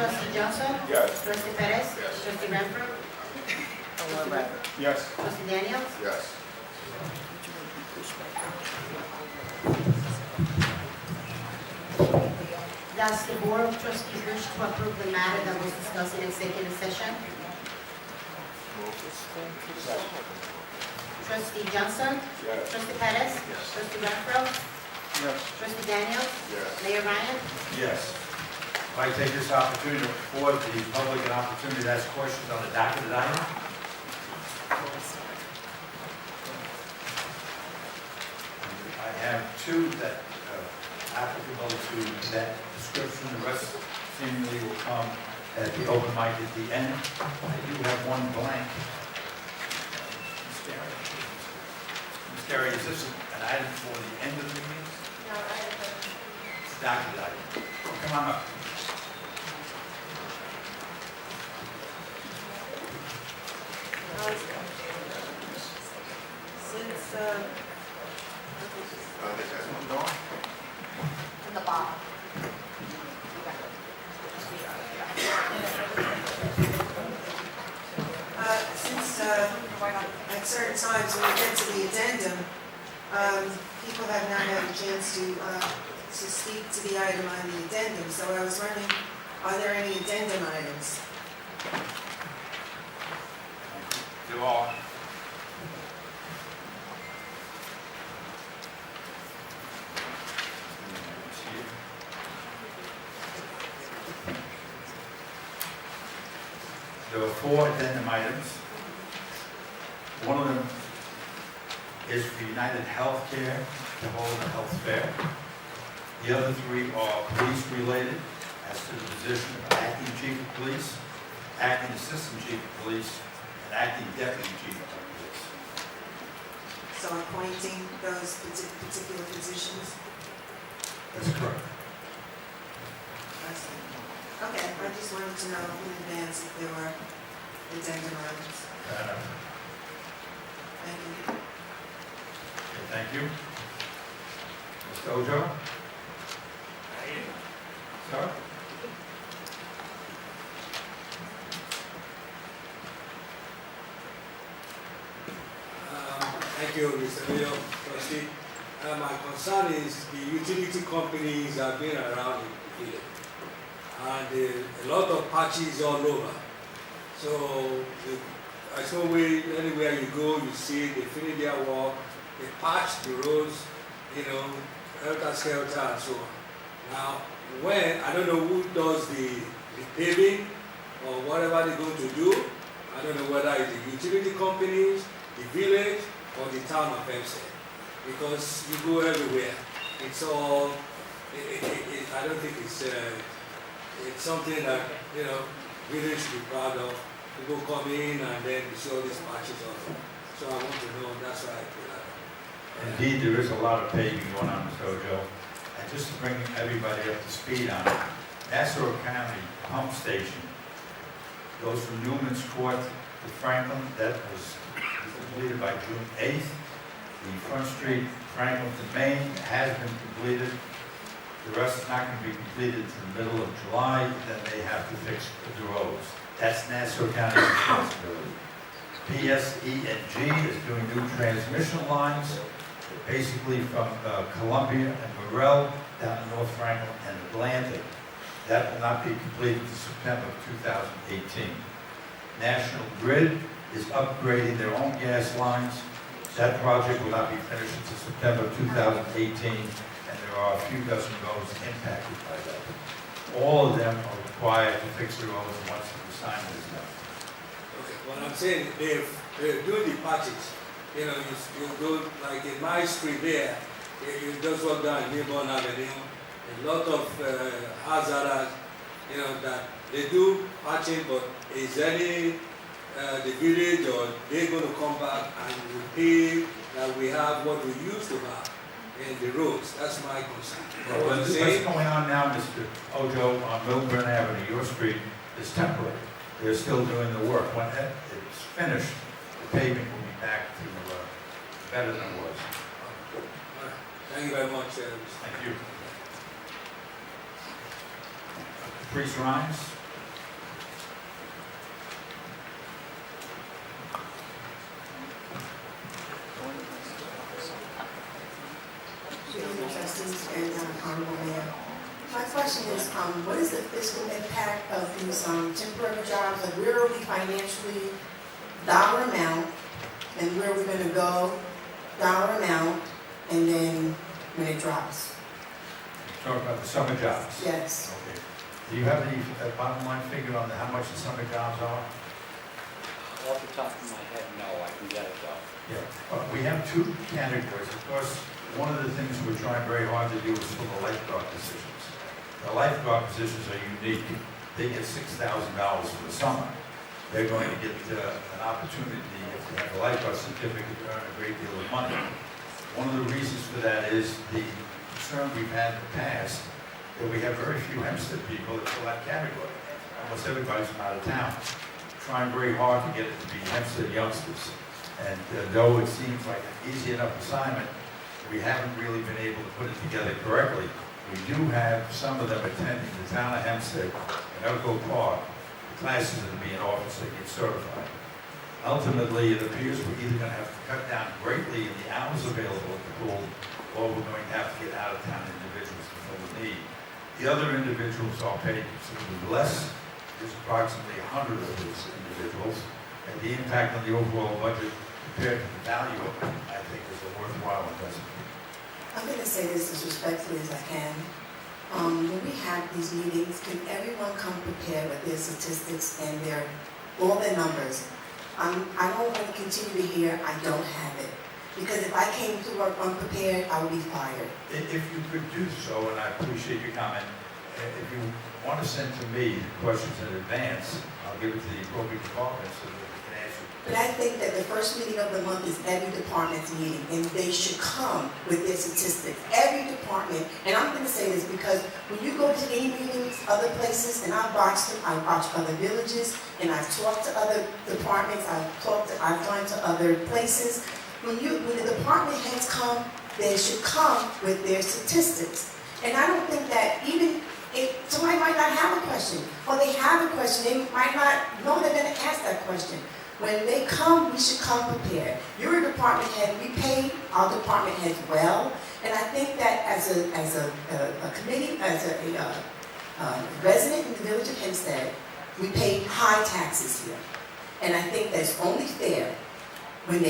Trustee Johnson? Yes. Trustee Perez? Trustee Renfro? Yes. Trustee Daniels? Yes. Does the Board of Trustees wish to approve the matter that was discussed in executive session? Trustee Johnson? Yes. Trustee Perez? Trustee Renfro? Yes. Trustee Daniels? Yes. Mayor Ryan? Yes. I take this opportunity to afford the public an opportunity to ask questions on the docket item. I have two that applicable to that description. The rest seemingly will come at the open mic at the end. I do have one blank. Ms. Gary, is this an item for the end of the meeting? No, It's a docket item. Come on up. Since, That's one going? in the bottom. At certain times when we get to the addendum, people have not had a chance to speak to the item on the addendum. So I was wondering, are there any addendum items? There are. There are four addendum items. One of them is for United Healthcare to hold a health fair. The other three are police related, as to the position of acting chief of police, acting assistant chief of police, and acting deputy chief of police. So appointing those particular positions? That's correct. Okay, I just wanted to know in advance if there were addendum items. Thank you. Okay, thank you. Mr. Ojo? Sir? Thank you, Mr. Mayor, Trustee. My concern is the utility companies have been around in the village, and a lot of patches all over. So, I saw anywhere you go, you see they finish their work, they patch the roads, helter skelter and so on. Now, I don't know who does the paving or whatever they're going to do. I don't know whether it's the utility companies, the village, or the town of Hempstead, because you go everywhere. It's all, I don't think it's something that, village should be proud of. People come in and then you see all these patches also. So I want to know, that's why I put that. Indeed, there is a lot of paving going on, Mr. Ojo. And just to bring everybody up to speed on it, Nassau County Pump Station goes from Newman's Court to Franklin. That was completed by June 8th. The Front Street, Franklin to Maine has been completed. The rest is not going to be completed until the middle of July. Then they have to fix the roads. That's Nassau County's responsibility. PSE&G is doing new transmission lines, basically from Columbia and Morel down to North Franklin and Atlantic. That will not be completed until September of 2018. National Grid is upgrading their own gas lines. That project will not be finished until September of 2018, and there are a few dozen roads impacted by that. All of them are required to fix the roads once the assignment is done. Okay, what I'm saying, they're doing the patches. You go, like in my street there, you just walk down Newborn Avenue, a lot of hazards, that they do patching, but is any, the village or they're going to come back and repeat that we have what we used to have in the roads? That's my concern. What's going on now, Mr. Ojo, on Milburn Avenue, your street, is temporary. They're still doing the work. When it's finished, the paving will be back to better than it was. Thank you very much. Thank you. Caprice Rhines? question is, what is the fiscal impact of these temporary jobs? Like, where are we financially, dollar amount, and where are we gonna go, dollar amount, and then when it drops? Talking about the summer jobs. Yes. Okay. Do you have any bottom line figure on how much the summer jobs are? Off the top of my head, no, I can get it though. Yeah, we have two categories. Of course, one of the things we're trying very hard to do is for the lifeguard positions. The lifeguard positions are unique. They get $6,000 for the summer. They're going to get an opportunity, if they have a lifeguard certificate, to earn a great deal of money. One of the reasons for that is the concern we've had in the past that we have very few Hempstead people that fill that category. Almost everybody's from out of town. Trying very hard to get it to be Hempstead youngsters. And though it seems like an easy enough assignment, we haven't really been able to put it together correctly. We do have some of them attending the town of Hempstead and Elk Grove Park. The classes are to be an officer to get certified. Ultimately, it appears we're either going to have to cut down greatly in the hours available at the pool, or we're going to have to get out-of-town individuals to fill the need. The other individuals are paid considerably less. There's approximately 100 of these individuals, and the impact on the overall budget compared to the value of it, I think, is a worthwhile investment. I'm gonna say this as respectfully as I can. When we have these meetings, can everyone come prepared with their statistics and all their numbers? I don't want to continue to hear, I don't have it. Because if I came to work unprepared, I would be fired. If you could do so, and I appreciate your comment, if you want to send to me questions in advance, I'll give it to the appropriate department so that we can answer. But I think that the first meeting of the month is every department's meeting, and they should come with their statistics. Every department, and I'm going to say this because when you go to any meetings, other places, and I've watched them, I've watched other villages, and I've talked to other departments, I've gone to other places. When the department heads come, they should come with their statistics. And I don't think that even if somebody might not have a question, or they have a question, they might not know they're going to ask that question. When they come, we should come prepared. You're a department head. We pay our department heads well, and I think that as a committee, as a resident in the village of Hempstead, we pay high taxes here, and I think that's only fair. When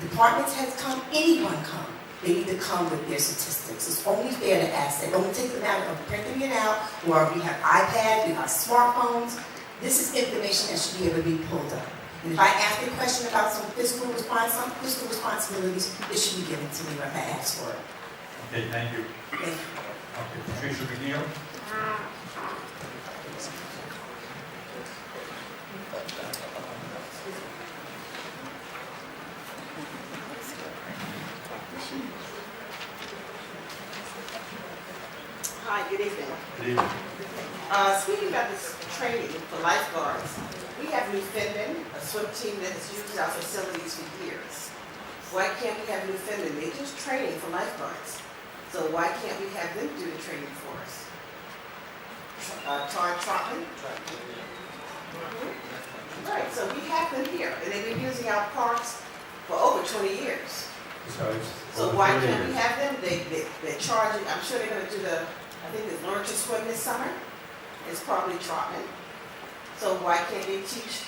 departments heads come, anyone come, they need to come with their statistics. It's only fair to ask that. Don't take the matter of printing it out, or we have iPads, we have smartphones. This is information that should be able to be pulled up. And if I ask a question about some fiscal responsibilities, it should be given to me if I ask for it. Okay, thank you. Thank you. Okay, Patricia McNeil? Hi, good evening. Good evening. Speaking about this training for lifeguards, we have Newfoundland, a swim team that has used our facilities for years. Why can't we have Newfoundland? They do training for lifeguards. So why can't we have them do the training for us? Trotman? Right, so we have them here, and they've been using our parks for over 20 years. So why can't we have them? They're charging, I'm sure they're gonna do I think it's Learn to Swim this summer. It's probably Trotman. So why can't they teach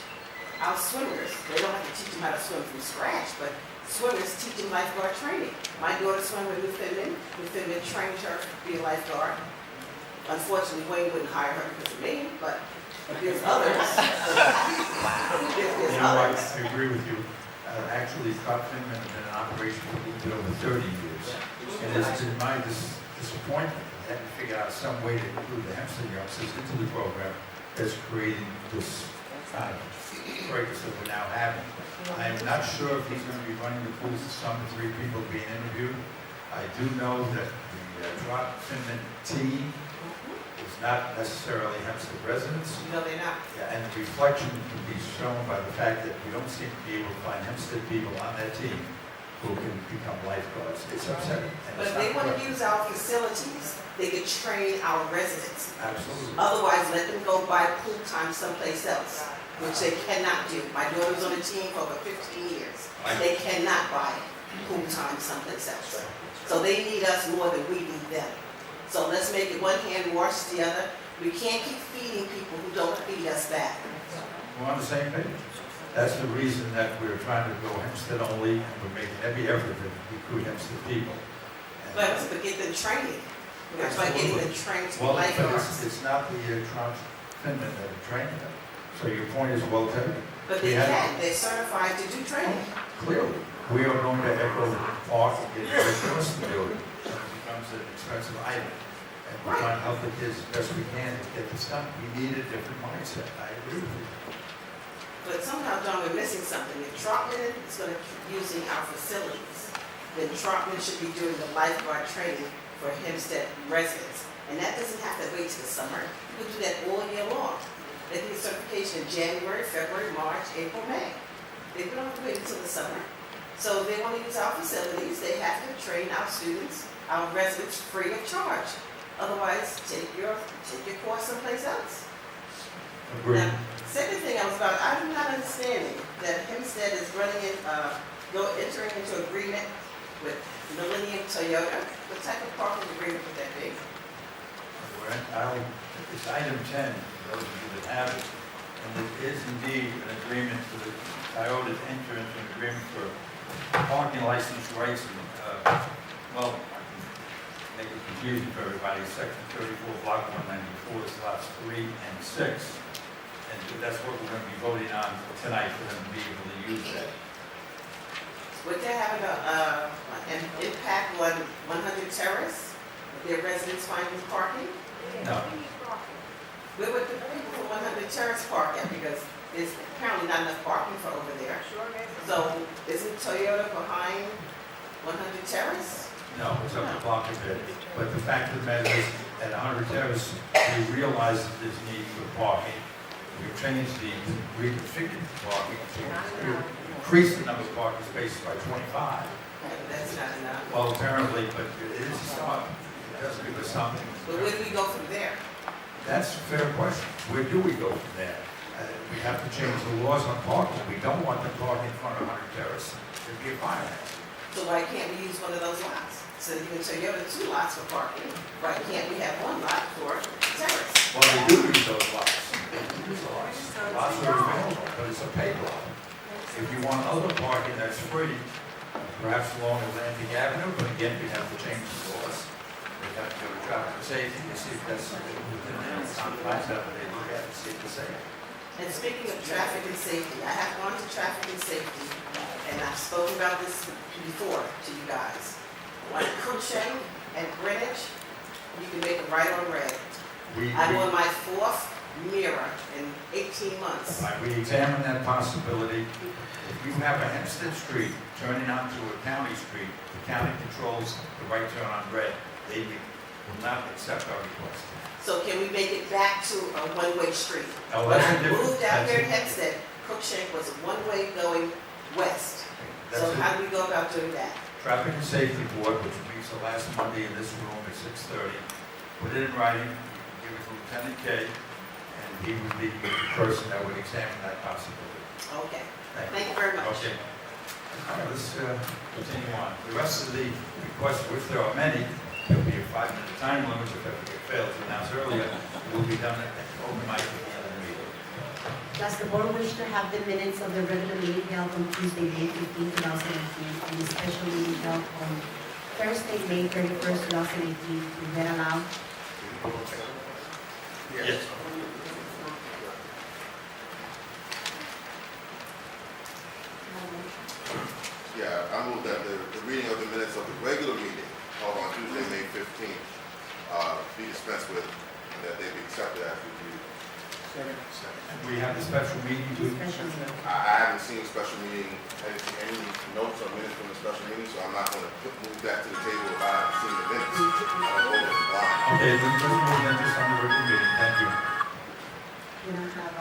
our swimmers? They don't have to teach them how to swim from scratch, but swimmers teach them lifeguard training. My daughter swam with Newfoundland. Newfoundland trained her to be a lifeguard. Unfortunately, Wayne wouldn't hire her because of me, but there's others. There's others. I agree with you. Actually, Trotman has been in operation for a little bit over 30 years. And it's been my disappointment that we figure out some way to include the Hempstead youngsters into the program that's creating this kind of breakers that we're now having. I am not sure if he's going to be running the pools this summer, 3 people being interviewed. I do know that the Trotman team is not necessarily Hempstead residents. No, they're not. Yeah, and the reflection can be shown by the fact that we don't seem to be able to find Hempstead people on that team who can become lifeguards. It's upsetting. But if they want to use our facilities, they could train our residents. Absolutely. Otherwise, let them go buy pool time someplace else, which they cannot do. My daughter was on a team for over 15 years. They cannot buy pool time someplace else. So they need us more than we need them. So let's make it one hand wash the other. We can't keep feeding people who don't feed us back. We're on the same page. That's the reason that we're trying to go Hempstead only, and we're making every effort to recruit Hempstead people. And- But get them training. That's by getting them trained to be Well, but lifeguards. it's not the Trump Finland that are training them. So your point is well taken. But we they had- can, they're certified to do training. Clearly, we are going to Echo Park and get regulars to do it. So it becomes an expensive item. And we're trying to help the kids as best we can to get this done. We need a different mindset. I agree with you. But somehow, John, we're missing something. If Trotman is going to keep using our facilities, then Trotman should be doing the lifeguard training for Hempstead residents. And that doesn't have to wait till the summer. You can do that all year long. They do certification in January, February, March, April, May. They don't have to wait until the summer. So if they want to use our facilities, they have to train our students, our residents, free of charge. Otherwise, take your course someplace else. Agreed. Now, second thing I'm not understanding that Hempstead is entering into agreement with Millennium Toyota. What type of parking agreement would that be? It's item 10, for those of you that have it. And it is indeed an agreement for the Toyota to enter into an agreement for parking license rights. Well, I can make it confusing for everybody. Section 34, block 194, slots 3 and 6. And that's what we're going to be voting on tonight for them to be able to use that. Would they have an impact on 100 Terrace? Would their residents finding parking? No. Where would the people from 100 Terrace park at? Because there's apparently not enough parking for over there. So isn't Toyota behind 100 Terrace? No, it's up to block a bit. But the fact of the matter is, at 100 Terrace, we realize that there's need for parking. We've changed reconfigured parking to increase the number of parking spaces by 25. That's not enough. Well, apparently, but it is a start. It does give us something. But where do we go from there? That's a fair question. Where do we go from there? We have to change the laws on parking. We don't want them parking in front of 100 Terrace. It'd be a fire hazard. So why can't we use one of those lots? So you can Toyota 2 lots for parking. Why can't we have 1 lot for terrace? Well, we do use those lots. Lots are available, but it's a paid lot. If you want other parking that's free, perhaps along Atlantic Avenue, but again, we have to change the laws. We have to go to traffic safety to see if that's within the confines that they look at and see if it's safe. And speaking of traffic and safety, I have gone to traffic and safety, and I've spoken about this before to you guys. On Cruikshank and Greenwich, you can make a right on red. I'm on my 4th mirror in 18 months. We examine that possibility. If you have a Hempstead Street turning onto a county street, the county controls the right turn on red. They will not accept our request. So can we make it back to a one-way street? Oh, When that's I a different. moved out that's here a- in Hempstead, Cruikshank was a one-way going west. that's So a- how do we go about doing that? Traffic and Safety Board, which meets the last Monday in this room at 6:30, put it in writing, give it to Lieutenant K, and he would be the person that would examine that possibility. Okay, Thank thank you very much. Okay. All right, let's continue on. The rest of the requests, which there are many, there'll be a 5-minute time limit if everybody fails to announce earlier, will be done at open mic at the end of the meeting. Does the board wish to have the minutes of the regular meeting held on Tuesday, May 15, 2018, and the special meeting held on Thursday, May 31st, 2018, be read aloud? Yes. Yeah, I move that the reading of the minutes of the regular meeting held on Tuesday, May 15th, be dispensed with, and that they be accepted as reviewed. And we have the special meeting too. Special meeting. I haven't seen a special meeting, any notes or minutes from the special meeting, so I'm not going to move that to the table if I haven't seen the minutes. I don't go with the blind. Okay, let's move into some of the regular meeting. Thank you. We don't have,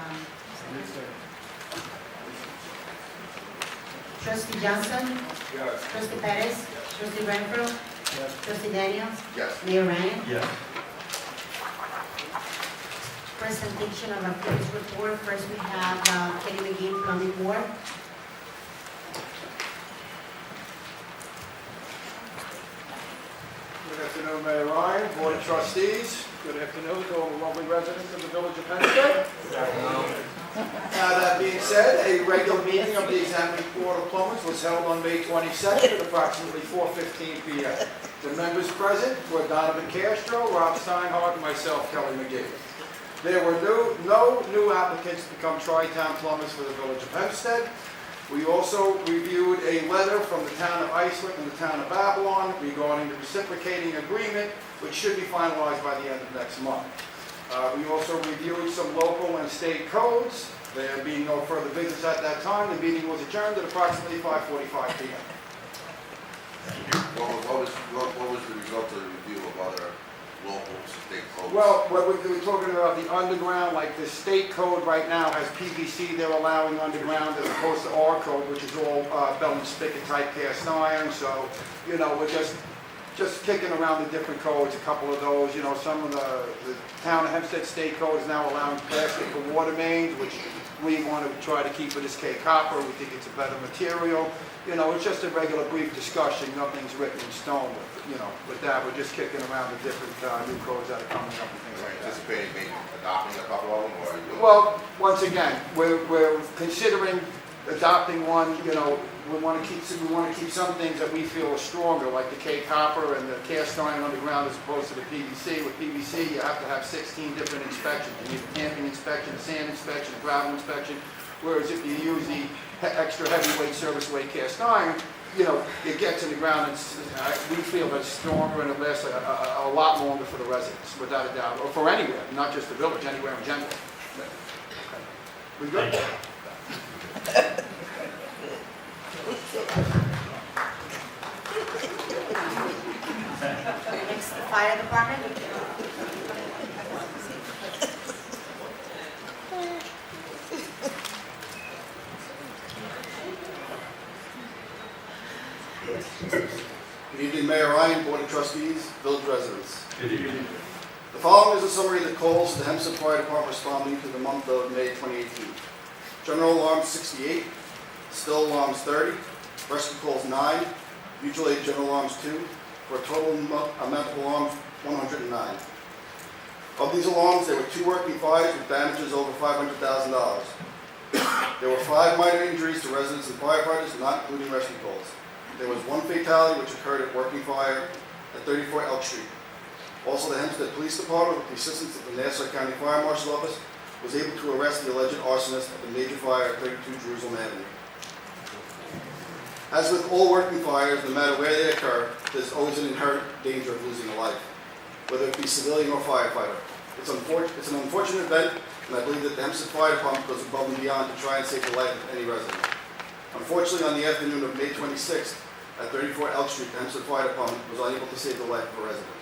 Trustee Johnson, Yes. Trustee Perez, Trustee Renfro, Trustee Daniels, Yes. Mayor Ryan. Yes. Presentation of activities report. First, we have Kenny McGee, Plumbing Board. Good afternoon. afternoon, Mayor Ryan, Board of Trustees. Good afternoon to all the lovely residents of the Village of Hempstead. That being said, a regular meeting of the Examining Board of Plumbers was held on May 22nd at approximately 4:15 p.m. The members present were Donovan Castro, Rob Steinhardt, and myself, Kelly McGee. There were no new applicants to become Tri-Town plumbers for the Village of Hempstead. We also reviewed a letter from the town of Islip and the town of Babylon regarding the reciprocating agreement, which should be finalized by the end of next month. We also reviewed some local and state codes. There being no further business at that time, the meeting was adjourned at approximately 5:45 p.m. What was the result of the review of other local state codes? Well, what we're talking about the underground, like the state code right now has PVC they're allowing underground as opposed to our code, which is all bell and spigot type cast iron. So, we're just kicking around the different codes, a couple of those. Some of the town of Hempstead state code is now allowing plastic for water mains, which we want to try to keep it as K copper. We think it's a better material. It's just a regular brief discussion. Nothing's written in stone. With that, we're just kicking around the different new codes that are coming up and things like that. Anticipating maybe adopting a couple of them, or are you? Well, once again, we're considering adopting one. We want to keep some things that we feel are stronger, like the K copper and the cast iron underground, as opposed to the PVC. With PVC, you have to have 16 different inspections. You need a camping inspection, a sand inspection, a gravel inspection. Whereas if you use the extra heavyweight service weight cast iron, it gets in the ground, and we feel that it's stronger and it lasts a lot longer for the residents, without a doubt, or for anywhere, not just the village, anywhere in general. We good? Next, the fire department. Good evening, Mayor Ryan, Board of Trustees, Village residents. Good evening. The following is a summary of the calls to the Hempstead Fire Department responding to the month of May 2018. General alarms 68, still alarms 30, rescue calls 9, mutual aid general alarms 2, for a total amount of alarms 109. Of these alarms, there were 2 working fires with damages over $500,000. There were 5 minor injuries to residents and firefighters, not including rescue calls. There was 1 fatality which occurred at working fire at 34 Elk Street. Also, the Hempstead Police Department, with the assistance of the Nassau County Fire Marshal's Office, was able to arrest the alleged arsonist at the major fire at 32 Jerusalem Avenue. As with all working fires, no matter where they occur, there's always an inherent danger of losing a life, whether it be civilian or firefighter. It's an unfortunate event, and I believe that the Hempstead Fire Department goes above and beyond to try and save the life of any resident. Unfortunately, on the afternoon of May 26th, at 34 Elk Street, the Hempstead Fire Department was unable to save the life of a resident.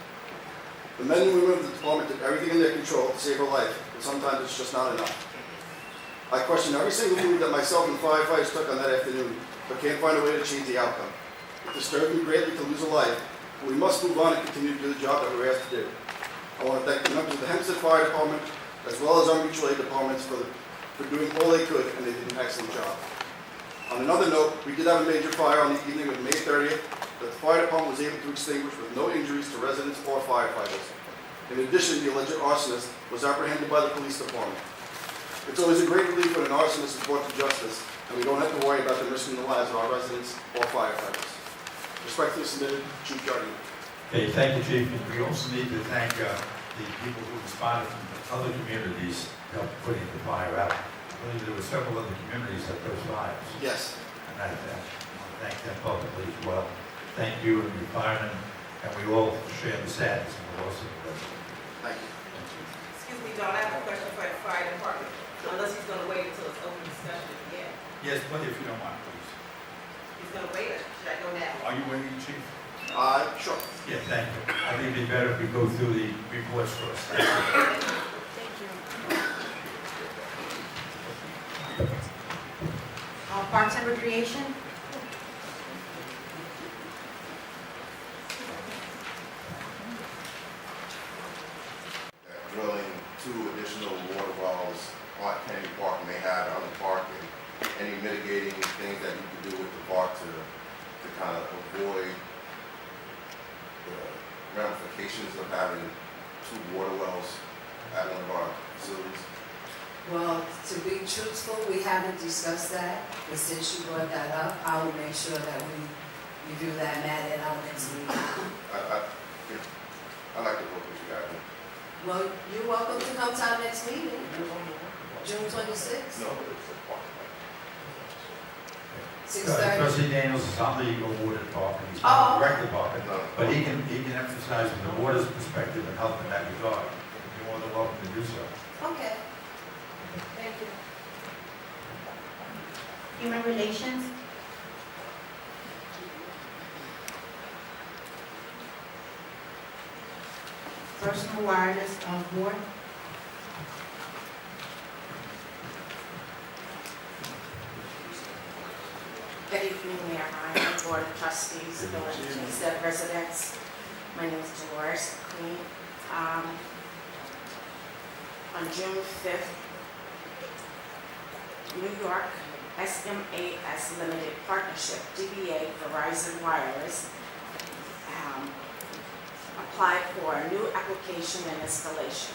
The men and women of the department did everything in their control to save her life, but sometimes it's just not enough. I question every single move that myself and the firefighters took on that afternoon, but can't find a way to change the outcome. It disturbed me greatly to lose a life, but we must move on and continue to do the job that we were asked to do. I want to thank the members of the Hempstead Fire Department, as well as our mutual aid departments for doing all they could, and they did an excellent job. On another note, we did have a major fire on the evening of May 30th that the fire department was able to extinguish with no injuries to residents or firefighters. In addition, the alleged arsonist was apprehended by the police department. It's always a great relief when an arsonist is brought to justice, and we don't have to worry about them risking the lives of our residents or firefighters. Respectfully submitted, Chief Jardine. Okay, thank you, Chief. And we also need to thank the people who responded from the other communities to help putting the fire out. I believe there were several other communities that those fires. Yes. And I want to thank them publicly as well. Thank you and your firemen, and we all share the sadness and the loss of the resident. Thank you. Excuse me, John, I have a question for the fire department, unless he's gonna wait until it's open discussion again. Yes, but if you don't mind, please. He's gonna wait, or should I go now? Are you waiting, Chief? Sure. Yeah, thank you. I think it'd be better if we go through the reports first. Thank you. Parks and Recreation. Drilling 2 additional water wells on Kennedy Park, and they had on the park, and any mitigating things that you could do with the park to kind of avoid the ramifications of having 2 water wells at one of our facilities? Well, to be truthful, we haven't discussed that, but since you brought that up, I will make sure that we review that matter at our next meeting. I'd like to work with you guys. Well, you're welcome to come to our next meeting, June 26th, No, it's a part. 6:30. Trustee Daniels is on the water department, he's Oh. not the rec department, No. but he can emphasize from the water's perspective and help in that regard. You're more than welcome to do so. Okay. Thank you. Human Relations? Personal Wireless Board? Good evening, Mayor Ryan, Board of Trustees, Village of Hempstead residents. My name is Dolores Queen. On June 5th, New York SMAS Limited Partnership, DBA Verizon Wireless, applied for a new application and installation.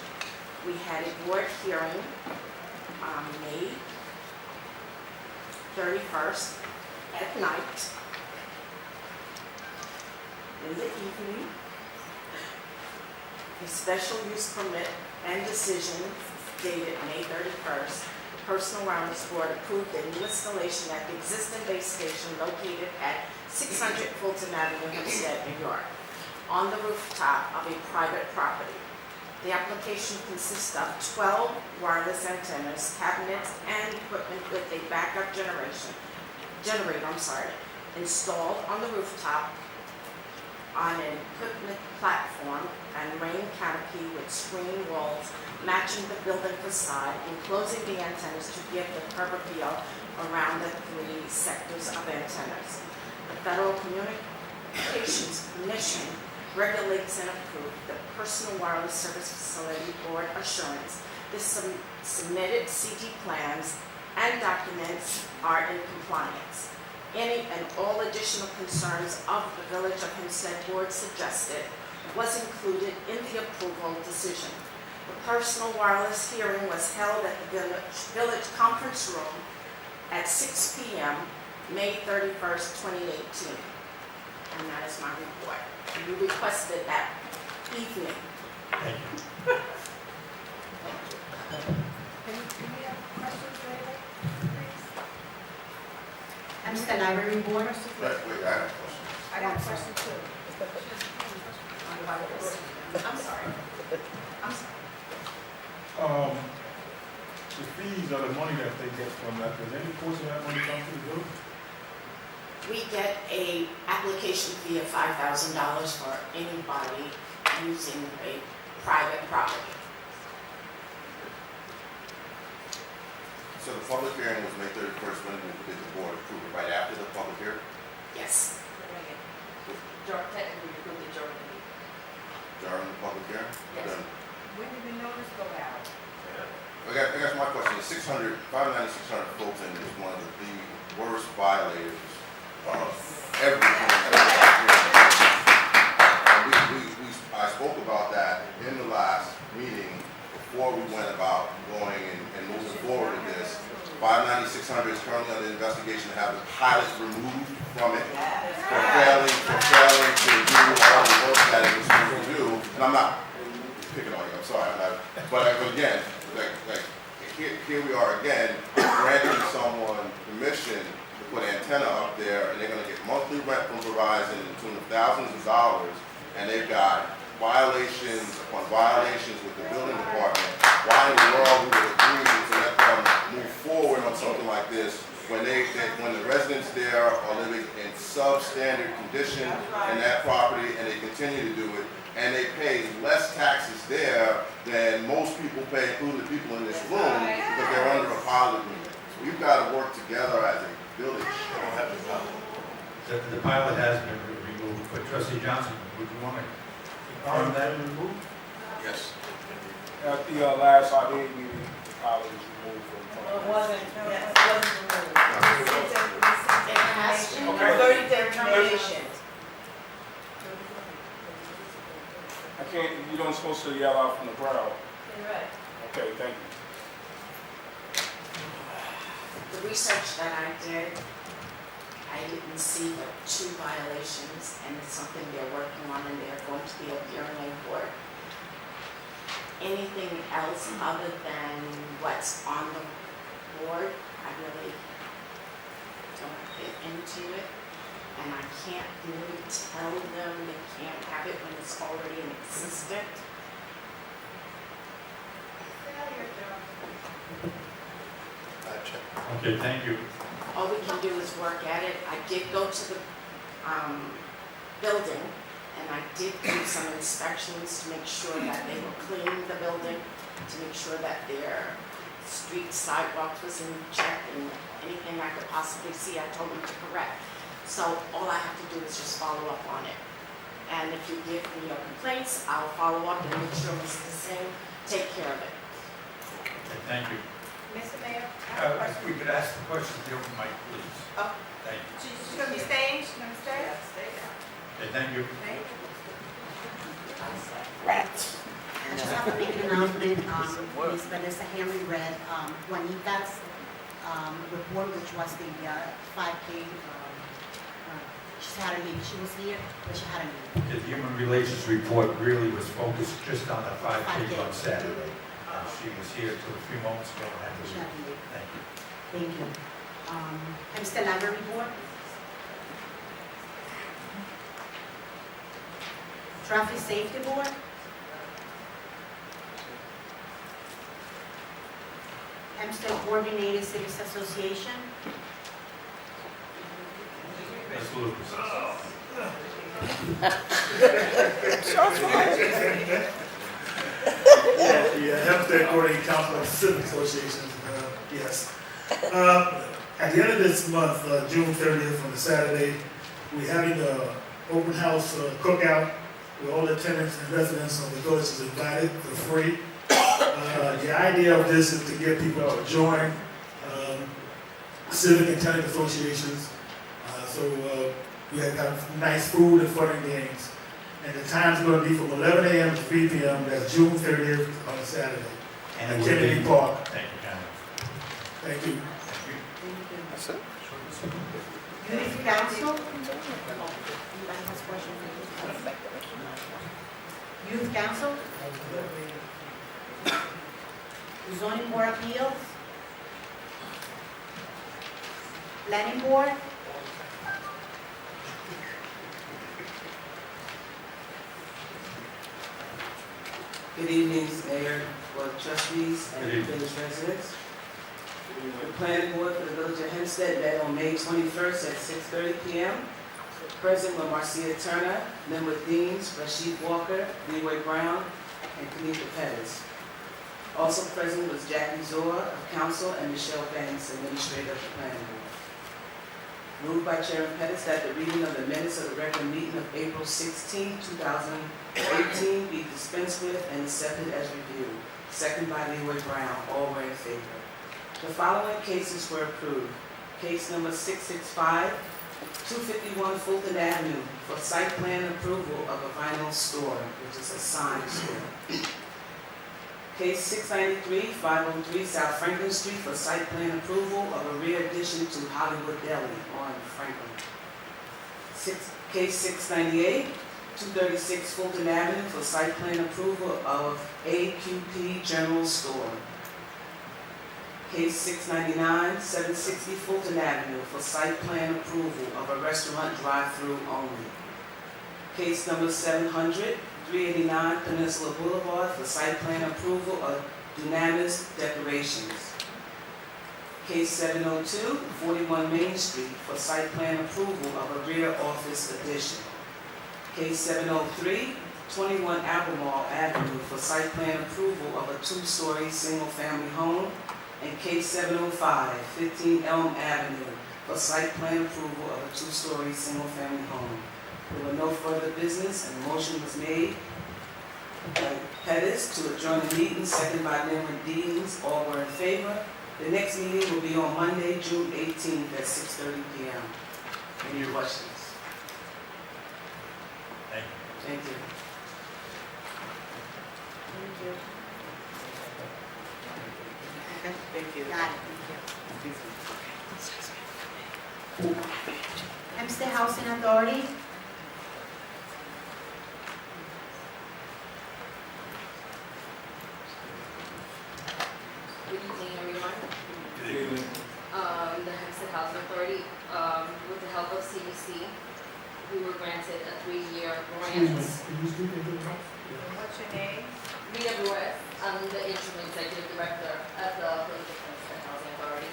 We had a board hearing on May 31st at night, in the evening. A special use permit and decision dated May 31st. The Personal Wireless Board approved a new installation at the existing base station located at 600 Fulton Avenue, Hempstead, New York, on the rooftop of a private property. The application consists of 12 wireless antennas, cabinets, and equipment with a backup generator installed on the rooftop on an equipment platform and rain canopy with screen walls matching the building facade, enclosing the antennas to give the curb appeal around the 3 sectors of antennas. The Federal Communications Commission regulates and approves the Personal Wireless Service Facility Board assurance. The submitted CT plans and documents are in compliance. Any and all additional concerns of the Village of Hempstead Board suggested was included in the approval decision. The personal wireless hearing was held at the Village Conference Room at 6 p.m., May 31st, 2018. And that is my report. You requested that evening. Thank you. Can we have questions for anybody, please? Hempstead Library Board? Wait, I have a question. I got a question too. I'm sorry. The fees or the money that they get from that, does any portion of that money come to the village? We get a application fee of $5,000 for anybody using a private property. So the public hearing was May 31st, when did the board approve it? Right after the public hearing? Yes. Technically, you approved it during the meeting. During the public hearing? Yes. Then- When did the notice go out? I guess my question is 59600 Fulton is one of the worst violators of everything. I spoke about that in the last meeting before we went about going and moving forward with this. 59600 is currently under investigation to have the pilot removed from it for failing to do all the work that it was supposed to do. And I'm not picking on you, I'm sorry. But again, here we are again, granting someone permission to put antenna up there, and they're gonna get monthly rent from Verizon in the tune of thousands of dollars, and they've got violations upon violations with the building department. Why in the world we would agree to let them move forward on something like this when when the residents there are living in substandard condition in that property, and they continue to do it, and they pay less taxes there than most people pay, including the people in this room, because they're under a pilot agreement. So we've got to work together as a village. The pilot has been removed, but Trustee Johnson, would you want to confirm that? Removed? Yes. At the last RDA meeting, the pilot was removed from. It wasn't removed. It has been. Okay. 30-day termination. you don't supposed to yell out from the crowd. You're right. Okay, thank you. The research that I did, I didn't see but 2 violations, and it's something they're working on, and they're going to be appearing in court. Anything else other than what's on the board, I really don't fit into it. And I can't really tell them they can't have it when it's already in existence. Okay, thank you. All we can do is work at it. I did go to the building, and I did do some inspections to make sure that they were cleaning the building, to make sure that their street sidewalk was in check, and anything I could possibly see, I told them to correct. So all I have to do is just follow up on it. And if you give me your complaints, I'll follow up and make sure it's the same, take care of it. Okay, thank you. Mr. Mayor, I have a If question. we could ask the question to the open mic, please. Oh. Thank you. She's gonna be staying, she's gonna stay? Okay, thank you. Thank you. I just have to make an announcement, Ms. Vanessa Henry read Juanita's report, which was the 5K. She's had a meeting, she was here, but she had a meeting. The Human Relations report really was focused just on the 5K on Saturday. She was here till a few moments ago and had to She leave. had a meeting. Thank you. Thank you. Hempstead Library Board. Traffic Safety Board. Hempstead Coordinated Cities Association. Ms. Lucas. Yeah, Hempstead Coordinating Council of Civic Associations, yes. At the end of this month, June 30th, on the Saturday, we're having an open house cookout where all the tenants and residents of the village is invited for free. The idea of this is to get people to join civic and tenant associations. So we have nice food and fun and games. And the time's going to be from 11 a.m. to 3 p.m. That's June 30th on a Saturday. And at it will Kennedy be- Park. Thank you, Council. Thank you. That's it. Youth Council. Anybody has questions? Youth Council. Zoning Board Appeals. Planning Board. Good evening, Mayor, Board of Trustees, and Good evening. village residents. The planning board for the village of Hempstead met on May 21st at 6:30 p.m. Present were Marcia Turner, Linwood Deans, Rashid Walker, Leroy Brown, and Kanika Pettis. Also present was Jackie Zora of council and Michelle Banks, administrator of the planning board. Moved by Chairman Pettis that the reading of the minutes of the regular meeting of April 16, 2018 be dispensed with and accepted as reviewed. Second by Leroy Brown. All were in favor. The following cases were approved. Case number 665, 251 Fulton Avenue for site plan approval of a vinyl store, which is a sign store. Case 693, 503 South Franklin Street for site plan approval of a rear addition to Hollywood Deli on Franklin. Case 698, 236 Fulton Avenue for site plan approval of AQP General Store. Case 699, 760 Fulton Avenue for site plan approval of a restaurant drive-through only. Case number 700, 389 Peninsula Boulevard for site plan approval of Dunamis Decorations. Case 702, 41 Main Street for site plan approval of a rear office addition. Case 703, 21 Albemarle Avenue for site plan approval of a two-story single-family home. And case 705, 15 Elm Avenue for site plan approval of a two-story single-family home. There were no further business, and the motion was made by Pettis to adjourn the meeting, second by Linwood Deans. All were in favor. The next meeting will be on Monday, June 18th at 6:30 p.m. Any questions? Thank you. Thank you. you. Okay, Thank you. got it, thank you. Hempstead Housing Authority, Good evening, everyone. Good evening. The Hempstead Housing Authority, with the help of CDC, we were granted a 3-year grant. What's your name? Rita Ruiz, I'm the interim executive director at the Village of Hempstead Housing Authority.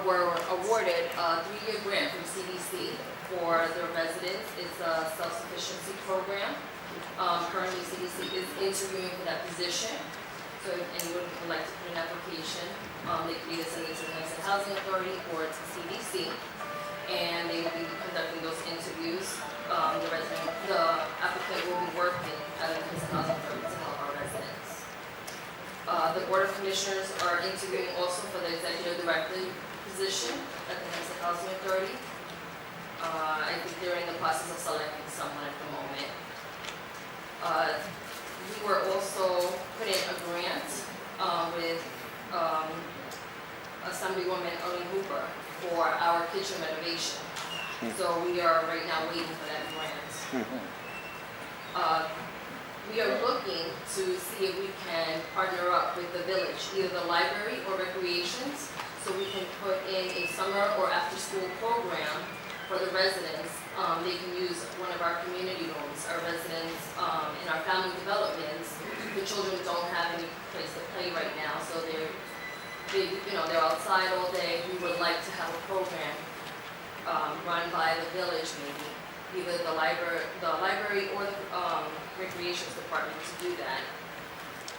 Were awarded a 3-year grant from CDC for their residents. It's a self-sufficiency program. Currently, CDC is interviewing for that position. So if anyone would like to put an application, they can either send it to the Hempstead Housing Authority or to CDC. And they will be conducting those interviews. The applicant will be working at the Hempstead Housing Authority to help our residents. The Board of Commissioners are interviewing also for the Executive Director position at the Hempstead Housing Authority. I think they're in the process of selecting someone at the moment. We were also put in a grant with Assemblywoman Ernie Hooper for our kitchen renovation. So we are right now waiting for that grant. We are looking to see if we can partner up with the village, either the library or recreations, so we can put in a summer or after-school program for the residents. They can use one of our community rooms. Our residents in our family developments, the children don't have any place to play right now, so they're outside all day. We would like to have a program run by the village, maybe either the library or the recreations department to do that.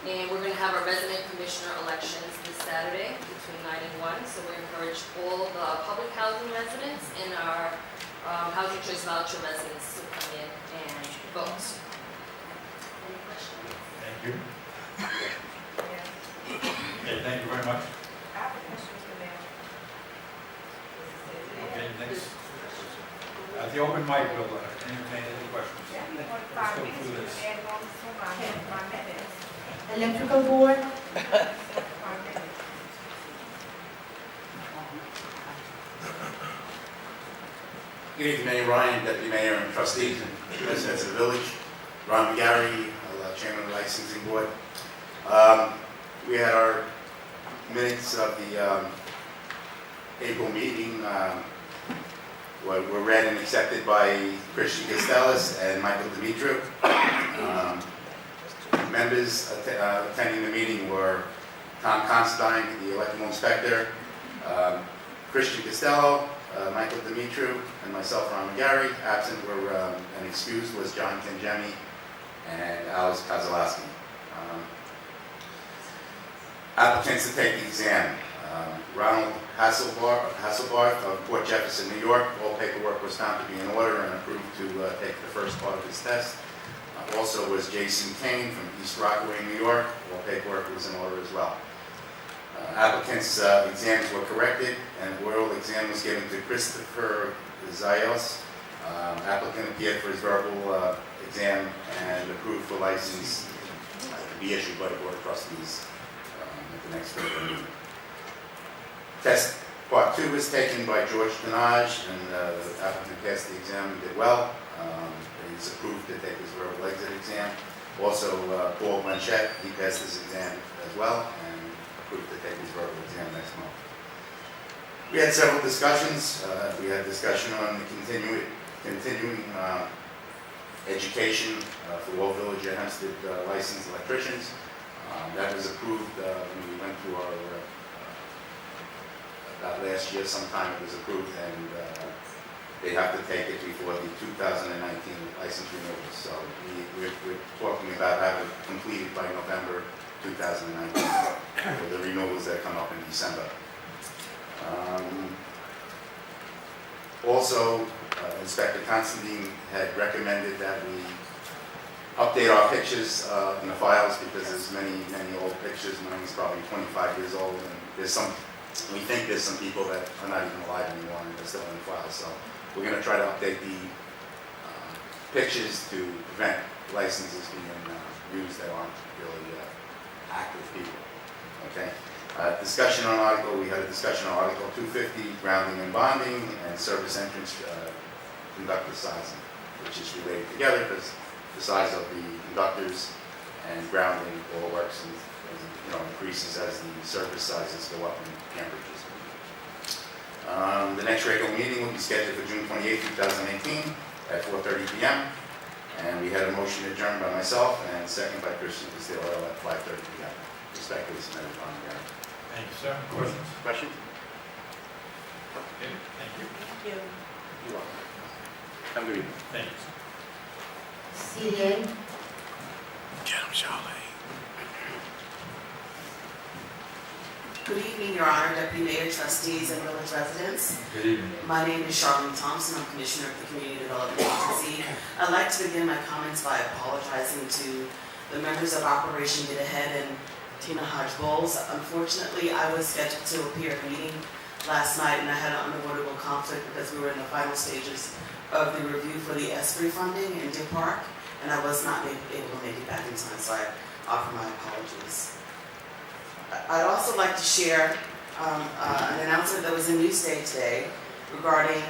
And we're going to have our resident commissioner elections this Saturday between 9 and 1. So we encourage all the public housing residents and our housing choice voucher residents to come in and vote. Any questions? Thank you. Okay, thank you very much. I have a question, Mr. Mayor. Okay, next. At the open mic, we'll entertain any questions. Yeah, you want Let's 5 go minutes, through you this. can add on to my minutes. Electrical Board, 5 minutes. Good evening, Mayor Ryan, Deputy Mayor and Trustees and residents of the village. Ron McGarry, Chairman of the Licensing Board. We had our minutes of the April meeting were read and accepted by Christian Costellas and Michael Dimitru. Members attending the meeting were Tom Constantine, the electrical inspector, Christian Costello, Michael Dimitru, and myself, Ron McGarry. Absent were and excused was John Kangemi and Alice Kozlowski. Applicants to take the exam. Ronald Hasselbarth of Port Jefferson, New York. All paperwork was found to be in order and approved to take the first part of his test. Also was Jason Kane from East Rockaway, New York. All paperwork was in order as well. Applicants' exams were corrected and the oral exam was given to Christopher Zayos. Applicant appeared for his verbal exam and approved for license to be issued by the Board of Trustees at the next regular meeting. Test part 2 was taken by George Denage, and the applicant passed the exam and did well. He's approved to take his verbal exit exam. Also, Paul Blanchette, he passed his exam as well and approved to take his verbal exam next month. We had several discussions. We had discussion on the continuing education for all Village and Hempstead licensed electricians. That was approved when we went through our about last year sometime. It was approved, and they have to take it before the 2019 license renewal. So we're talking about having it completed by November 2019 for the renewals that come up in December. Also, Inspector Constantine had recommended that we update our pictures in the files because there's many old pictures. Mine is probably 25 years old, and we think there's some people that are not even alive anymore and they're still in the files. So we're going to try to update the pictures to prevent licenses being Okay. Discussion on article, we had a discussion on Article 250, grounding and bonding, and service entrance conductor sizing, which is related together because the size of the conductors and grounding all works and increases as the service sizes go up in temperatures. The next regular meeting will be scheduled for June 28, 2018 at 4:30 p.m. And we had a motion adjourned by myself and second by Christian Castillo at 5:30 p.m. Respectfully submitted on the ground. Thank you, sir. Questions? Questions? Okay, thank you. You're welcome. Have a good evening. Thank you. CDA. Get him, Charlie. Good evening, Your Honor, Deputy Mayor, trustees, and village residents. Good evening. My name is Charlene Thompson. I'm Commissioner of the Community Development Agency. I'd like to begin my comments by apologizing to the members of Operation Get Ahead and Tina Hodge Bowles. Unfortunately, I was scheduled to appear at a meeting last night, and I had an unavoidable conflict because we were in the final stages of the review for the ESPRI funding in Deer Park, and I was not able to make it back in time, so I offer my apologies. I'd also like to share an announcement that was in Newsday today regarding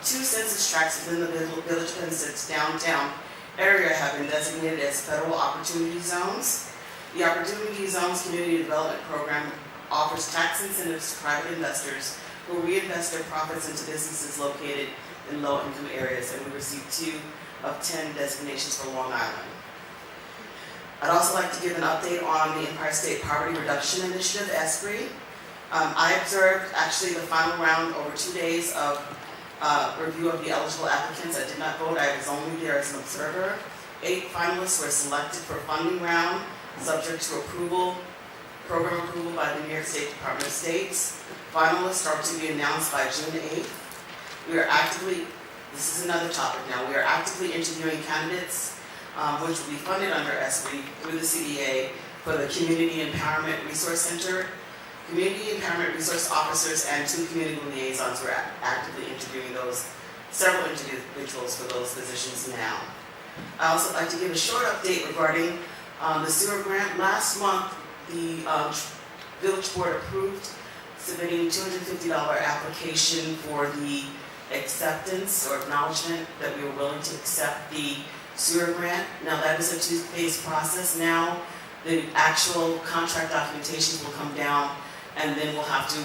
2 census tracts within the Village of Hempstead's downtown area have been designated as federal opportunity zones. The Opportunity Zones Community Development Program offers tax incentives to private investors who reinvest their profits into businesses located in low-income areas, and we received 2 of 10 designations for Long Island. I'd also like to give an update on the Empire State Poverty Reduction Initiative, ESPRI. I observed actually the final round over 2 days of review of the eligible applicants. I did not vote, I was only there as an observer. 8 finalists were selected for funding round, subject to program approval by the New York State Department of States. Finalists are to be announced by June 8th. This is another topic now, we are actively interviewing candidates which will be funded under ESPRI through the CDA for the Community Empowerment Resource Center. Community Empowerment Resource Officers and 2 community liaisons were actively interviewing several individuals for those positions now. I also like to give a short update regarding the sewer grant. Last month, the Village Board approved submitting $250 application for the acceptance or acknowledgement that we were willing to accept the sewer grant. Now that is a 2-phase process. Now the actual contract documentation will come down and then we'll have to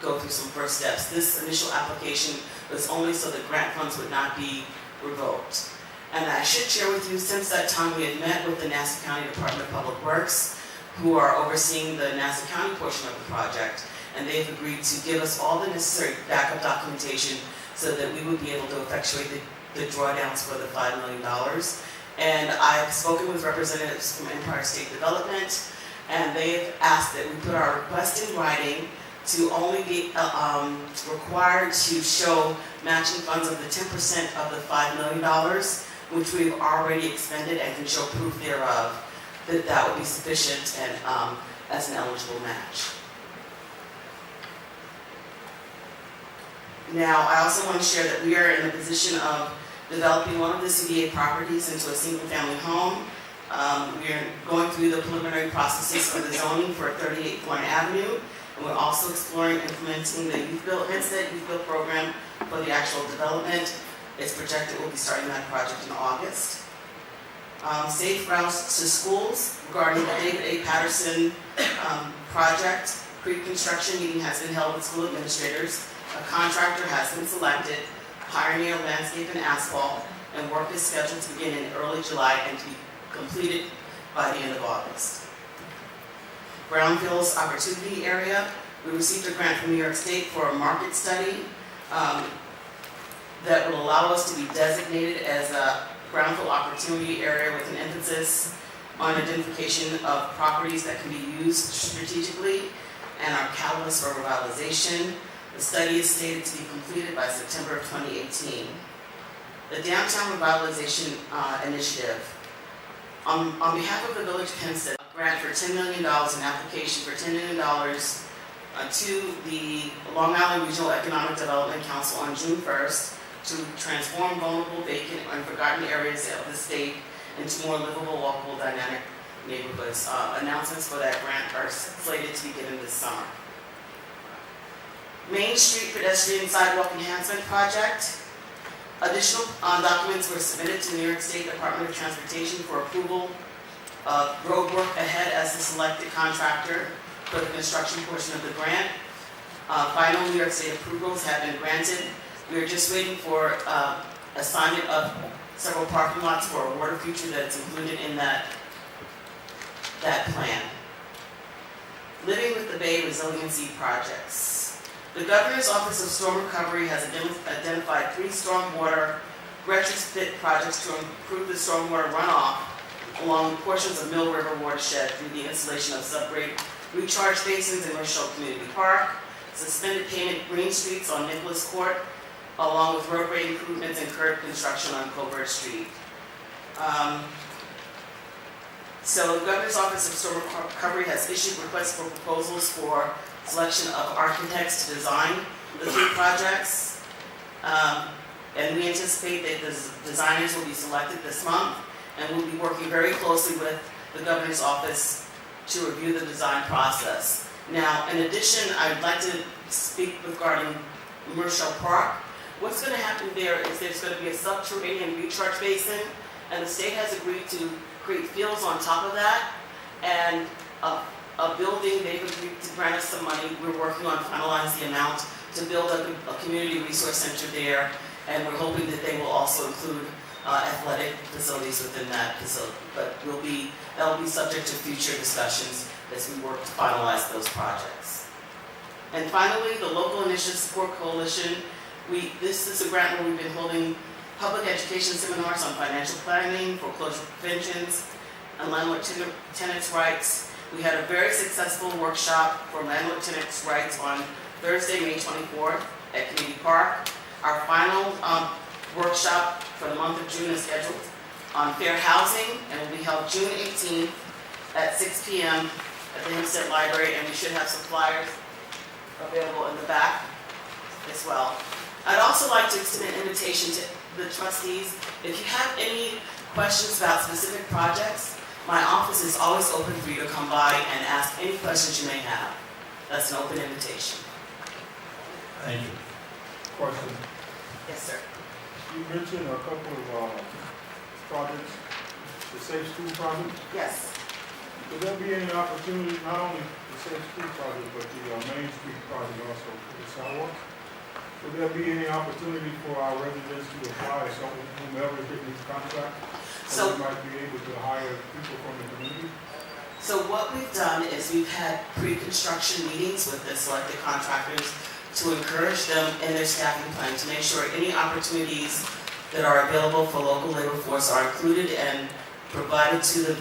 go through some first steps. This initial application was only so that grant funds would not be revoked. And I should share with you, since that time we had met with the Nassau County Department of Public Works, who are overseeing the Nassau County portion of the project, and they've agreed to give us all the necessary backup documentation so that we would be able to effectuate the drawdowns for the $5 million. And I've spoken with representatives from Empire State Development, and they've asked that we put our request in writing to only be required to show matching funds of the 10% of the $5 million, which we've already expended and can show proof thereof, that would be sufficient and as an eligible match. Now, I also want to share that we are in the position of developing one of the CDA properties into a single-family home. We are going through the preliminary processes for the zoning for 38 Thorn Avenue, and we're also exploring implementing the Hempstead Youth Build program for the actual development. It's projected we'll be starting that project in August. Safe routes to schools regarding the David A. Patterson project. Pre-construction meeting has been held with school administrators. A contractor has been selected, Pioneer Landscape and Asphalt, and work is scheduled to begin in early July and to be completed by the end of August. Brownfields Opportunity Area, we received a grant from New York State for a market study that will allow us to be designated as a brownfield opportunity area with an emphasis on identification of properties that can be used strategically and are catalysts for revitalization. The study is stated to be completed by September of 2018. The Downtown Revitalization Initiative. On behalf of the Village of Hempstead, a grant for $10 million, an application for $10 million to the Long Island Regional Economic Development Council on June 1st to transform vulnerable, vacant, and forgotten areas of the state into more livable, walkable, dynamic neighborhoods. Announcements for that grant are slated to be given this summer. Main Street Pedestrian Sidewalk Enhancement Project. Additional documents were submitted to the New York State Department of Transportation for approval of road work ahead as the selected contractor for the construction portion of the grant. Final New York State approvals have been granted. We are just waiting for assignment of several parking lots for a water feature that's included in that plan. Living with the Bay Resiliency Projects. The Governor's Office of Storm Recovery has identified 3 stormwater retrofit projects to improve the stormwater runoff along portions of Mill River watershed through the installation of subgrade recharge basins in Rochelle Community Park, suspended payment green streets on Nicholas Court, along with roadway improvements and curb construction on Colbert Street. So the Governor's Office of Storm Recovery has issued requests for proposals for selection of architects to design the 3 projects. And we anticipate that the designers will be selected this month, and we'll be working very closely with the Governor's Office to review the design process. Now, in addition, I'd like to speak regarding Rochelle Park. What's going to happen there is there's going to be a subterranean recharge basin, and the state has agreed to create fields on top of that, and a building, they've agreed to grant us some money. We're working on finalizing the amount to build a community resource center there, and we're hoping that they will also include athletic facilities within that facility. But that'll be subject to future discussions as we work to finalize those projects. And finally, the Local Initiative Support Coalition. This is a grant where we've been holding public education seminars on financial planning, foreclosure preventions, and landlord-tenants' rights. We had a very successful workshop for landlord-tenants' rights on Thursday, May 24th at Community Park. Our final workshop for the month of June is scheduled on fair housing and will be held June 18th at 6 p.m. at the Hempstead Library, and we should have some flyers available in the back as well. I'd also like to extend an invitation to the trustees. If you have any questions about specific projects, my office is always open for you to come by and ask any questions you may have. That's an open invitation. Thank you. Question. Yes, sir. You mentioned a couple of projects, the Safe School Project. Yes. Would there be any opportunity, not only the Safe School Project, but the Main Street Project also for the sidewalk? Would there be any opportunity for our residents to apply to whomever is getting this contract? So we might be able to hire people from the community? So what we've done is we've had pre-construction meetings with the selected contractors to encourage them in their staffing plan to make sure any opportunities that are available for local labor force are included and provided to the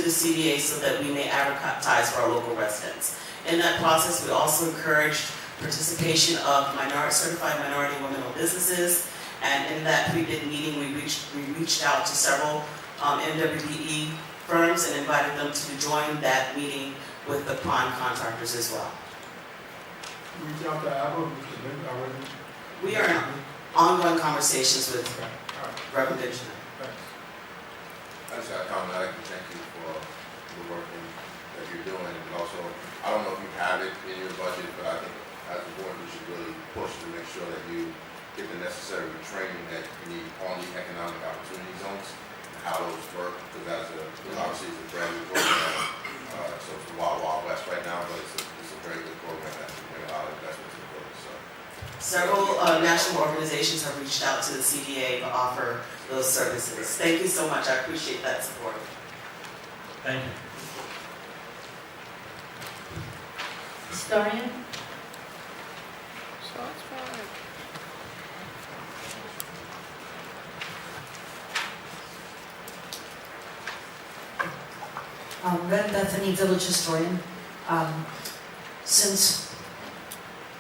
CDA so that we may advertise for our local residents. In that process, we also encouraged participation of certified minority women-owned businesses, and in that pre-bid meeting, we reached out to several MWBE firms and invited them to join that meeting with the prime contractors as well. Reach out to Abba, Mr. Benton, already? We are in ongoing conversations with Reverend Benjamin. I just got a comment. I'd like to thank you for the work that you're doing, and also, I don't know if you have it in your budget, but I think as a board, we should really push to make sure that you get the necessary training that you need on the economic opportunity zones and how those work, because obviously it's a brand new program, so it's the wild, wild west right now, but it's a very good program that can bring a lot of investment to the village. So. Several national organizations have reached out to the CDA to offer those services. Thank you so much. I appreciate that support. Thank you. Historian? Red Bethany Village Historian. Since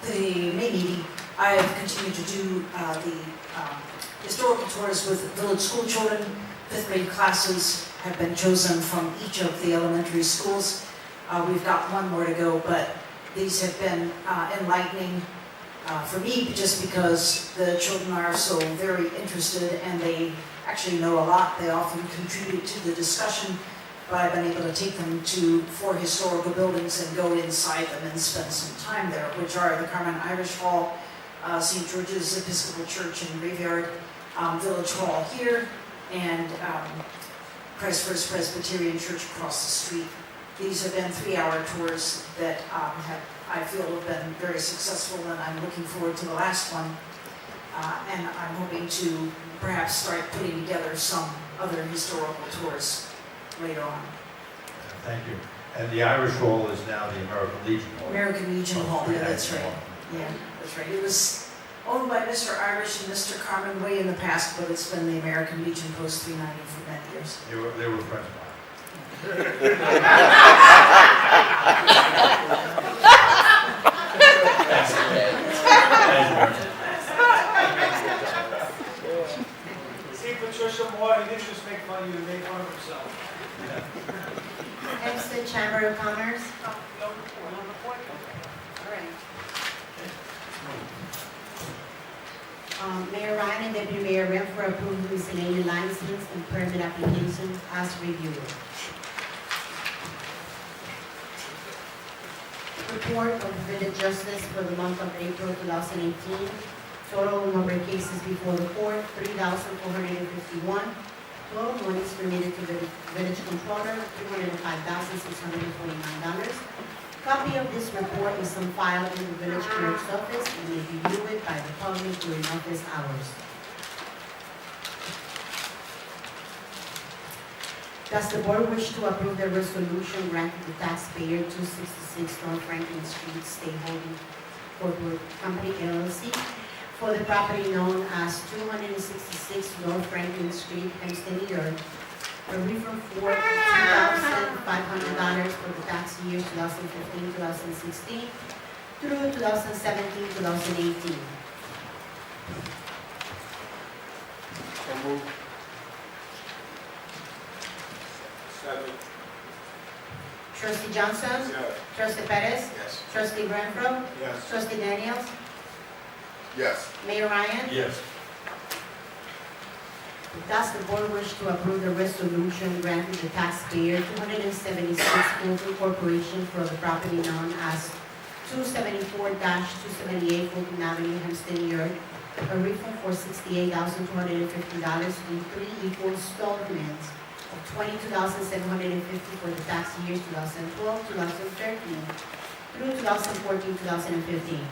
the May meeting, I have continued to do the historical tours with village school children. 5th grade classes have been chosen from each of the elementary schools. We've got one more to go, but these have been enlightening for me just because the children are so very interested and they actually know a lot. They often contribute to the discussion but I've been able to take them to 4 historical buildings and go inside them and spend some time there, which are the Carmen Irish Hall, St. George's Episcopal Church and Graveyard, Village Hall here, and Christ First Presbyterian Church across the street. These have been 3-hour tours that I feel have been very successful, and I'm looking forward to the last one. And I'm hoping to perhaps start putting together some other historical tours later on. Thank you. And the Irish Hall is now the American Legion Hall. American Legion Hall, yeah, that's right. Yeah, that's right. It was owned by Mr. Irish and Mr. Carmen way in the past, but it's been the American Legion Post 390 for many years. They were friends of mine. See Patricia Moore, he didn't just make fun of you, he made fun of himself. Hempstead Chamber of Commerce. Mayor Ryan and Deputy Mayor Renfro approved miscellaneous license and permit applications as reviewed. Report of Village Justice for the month of April 2018. Total number of cases before the court, 3,451. Total monies remitted to the village controller, $305,649. Copy of this report is on file in the village clerk's office and may be viewed by the public during office hours. Does the board wish to approve the resolution granting the taxpayer 266 North Franklin Street State Holding Corporate Company LLC for the property known as 266 North Franklin Street, Hempstead, New York, a refund for $2,500 for the tax year 2015-2016 through 2017-2018. So moved. Second. Trustee Johnson? Yes. Trustee Perez? Yes. Trustee Renfro? Yes. Trustee Daniels? Yes. Mayor Ryan? Yes. Does the board wish to approve the resolution granting the taxpayer 276 Fulton Corporation for the property known as 274-278 Fulton Avenue, Hempstead, New York, a refund for $68,250 in 3 equal installments of $22,750 for the tax years 2012, 2013 through 2014, 2015.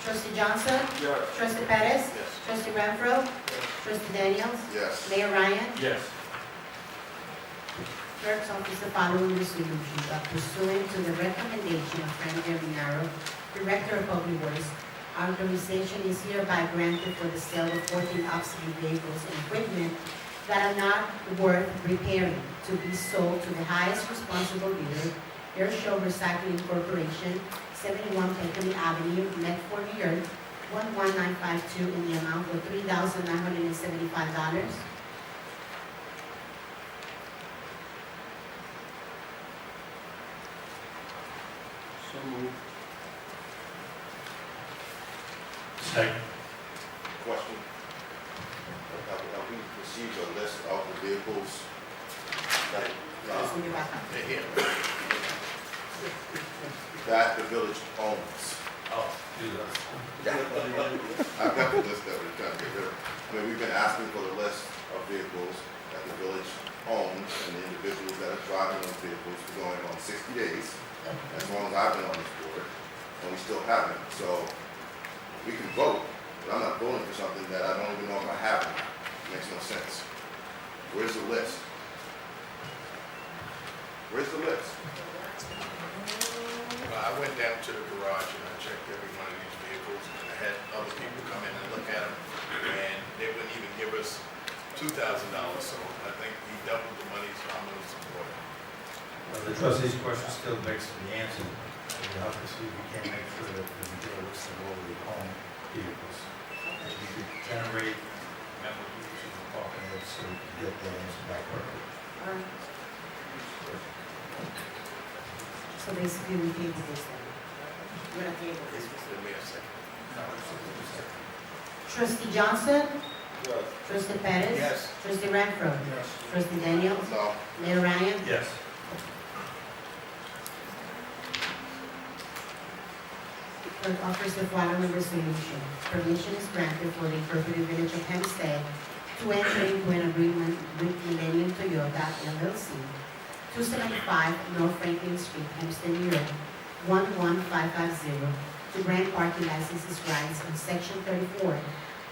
Trustee Johnson? Yes. Trustee Perez? Yes. Trustee Renfro? Trustee Daniels? Yes. Mayor Ryan? Yes. Clerk's office the following resolution that pursuant to the recommendation of Frank Germinaro, Director of Public Works, authorization is hereby granted for the sale of 14 obsolete vehicles and equipment that are not worth repairing to be sold to the highest responsible bidder, Air Show Recycling Corporation, 71 Peckham Avenue, Medford, New York, 11952 in the amount of $3,975. So moved. Second. Question. Have we received a list of the vehicles that, that the village owns? Oh, do that. I've got the list that we're trying to get rid of. I mean, we've been asking for the list of vehicles that the village owns and the individuals that are driving those vehicles for going on 60 days, as long as I've been on this board, and we still haven't. So we can vote, but I'm not voting for something that I don't even know if I have or not. It makes no sense. Where's the list? Where's the list? I went down to the garage and I checked every one of these vehicles, and I had other people come in and look at them, and they wouldn't even give us $2,000, so I think we doubled the money, so I'm going to support it. Well, the trustee's question still begs to be answered. We'll have to see if we can make sure that we get a list of all the owned vehicles. And we could generate memo groups of the parking lots so we can get that answer back quickly. So basically, we table this then. We're gonna table this. Give me a second. No, it's a second. Trustee Johnson? Yes. Trustee Perez? Yes. Trustee Renfro? Yes. Trustee Daniels? No. Mayor Ryan? Yes. Clerk offers the following resolution. Permission is granted for the Incorporated Village of Hempstead to enter into an agreement with Millennium Toyota LLC, 275 North Franklin Street, Hempstead, New York, 11550, to grant parking licenses rights on Section 34,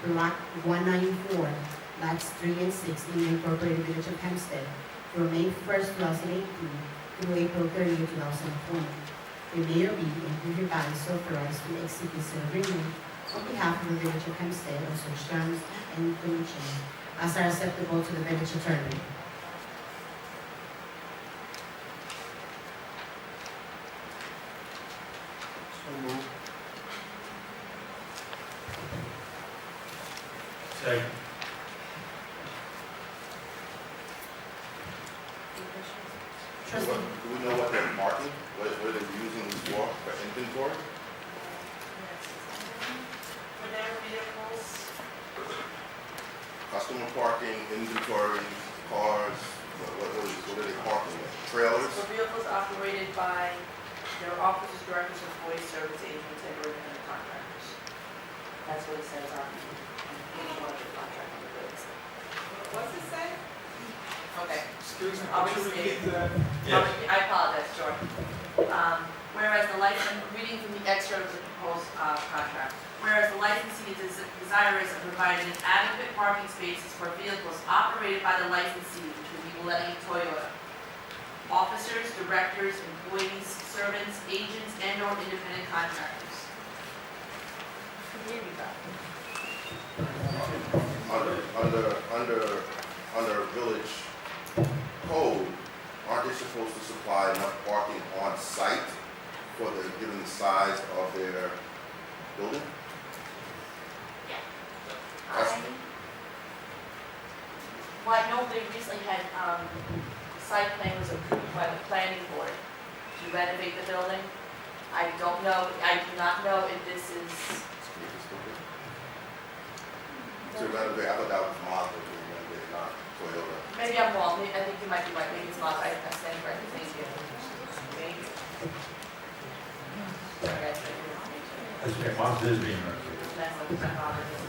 Block 194, Lots 3 and 6 in the Incorporated Village of Hempstead from May 1st, 2018 through April 30, 2020. The mayor be and hereby is authorized to execute this agreement on behalf of the Village of Hempstead on such terms and conditions as are acceptable to the village attorney. So moved. Second. Trustee, Do we know what they're marking, what they're using this for inventory? For their vehicles, Customer parking, inventory, cars, what are they parking with? Trailers? For vehicles operated by their officers, directors, employees, service agents, and independent contractors. That's what it says on each one of the contract on the goods. What's it say? Okay. Excuse me, I'll could you restate. repeat that? Yes. I apologize, George. Whereas the license, reading from the extra of the proposed contract, whereas the licensee is desirous of providing adequate parking spaces for vehicles operated by the licensee, which would be Millennium Toyota, officers, directors, employees, servants, agents, and/or independent contractors. Community Under village code, aren't they supposed to supply enough parking on site for the, given the size of their building? Well, I know they recently had, site plan was approved by the planning board to renovate the building. I don't know, I do not know if this is, To renovate, I thought that was Mazda, renovated, not Toyota. maybe I'm wrong, I think you might be right, maybe it's not, I stand corrected, thank you. Maybe. Sorry, guys, I didn't Okay, Mazda is being renovated. That's what my father is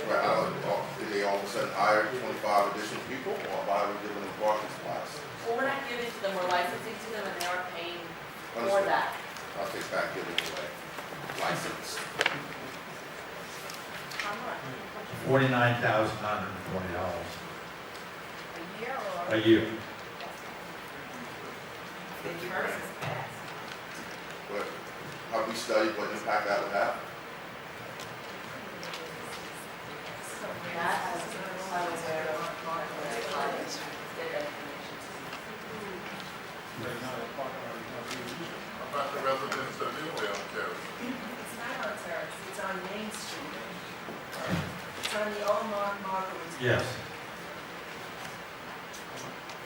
Right, did they all of a sudden hire 25 additional people, or why are we giving them parking spots? Well, we're not giving to them, we're licensing to them, and they are paying for Understood. that. I'll take back giving away license. How much? $49,920 A year or? a year. The first is passed. But have we studied what impact that would have? That, I'm aware of, their definitions. About the residents that live there on Terrace. It's not on Terrace, it's on Main Street. It's on the old Marguerite. Yes.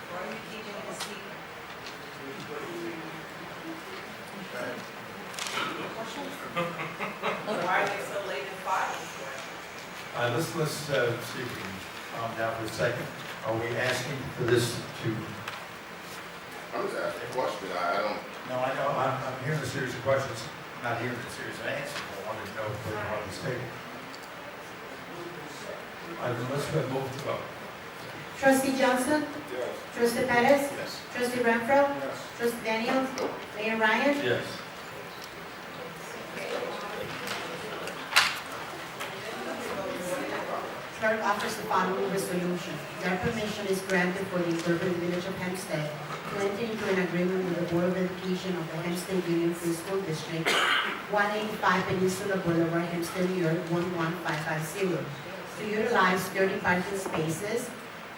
Why are you keeping it a secret? Why are they so late in filing? Let's see if we can calm down for a second. Are we asking for this to? I'm just asking a question, I don't. No, I know, I'm hearing a series of questions, not hearing a series of answers. I wanted to know if they want to stay. Let's move to vote. Trustee Johnson? Yes. Trustee Perez? Yes. Trustee Renfro? Yes. Trustee Daniels? Nope. Mayor Ryan? Yes. Clerk offers the following resolution. That permission is granted for the Incorporated Village of Hempstead to enter into an agreement with the Board of Education of the Hempstead Union Free School District, 185 Peninsula Boulevard, Hempstead, New York, 11550, to utilize 30 parking spaces,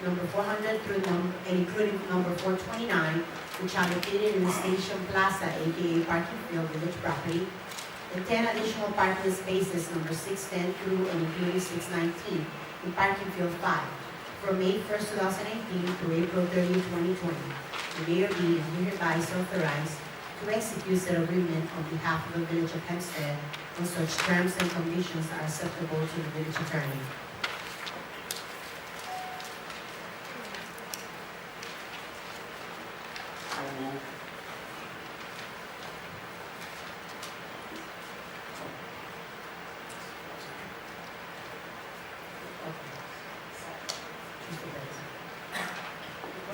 number 400 through and including number 429, which are located in the Station Plaza, aka Parking Field Village property, and 10 additional parking spaces, number 610 through and including 619, in Parking Field 5, from May 1st, 2018 to April 30, 2020. The mayor be and hereby is authorized to to execute said agreement on behalf of the Village of Hempstead on such terms and conditions are acceptable to the village attorney.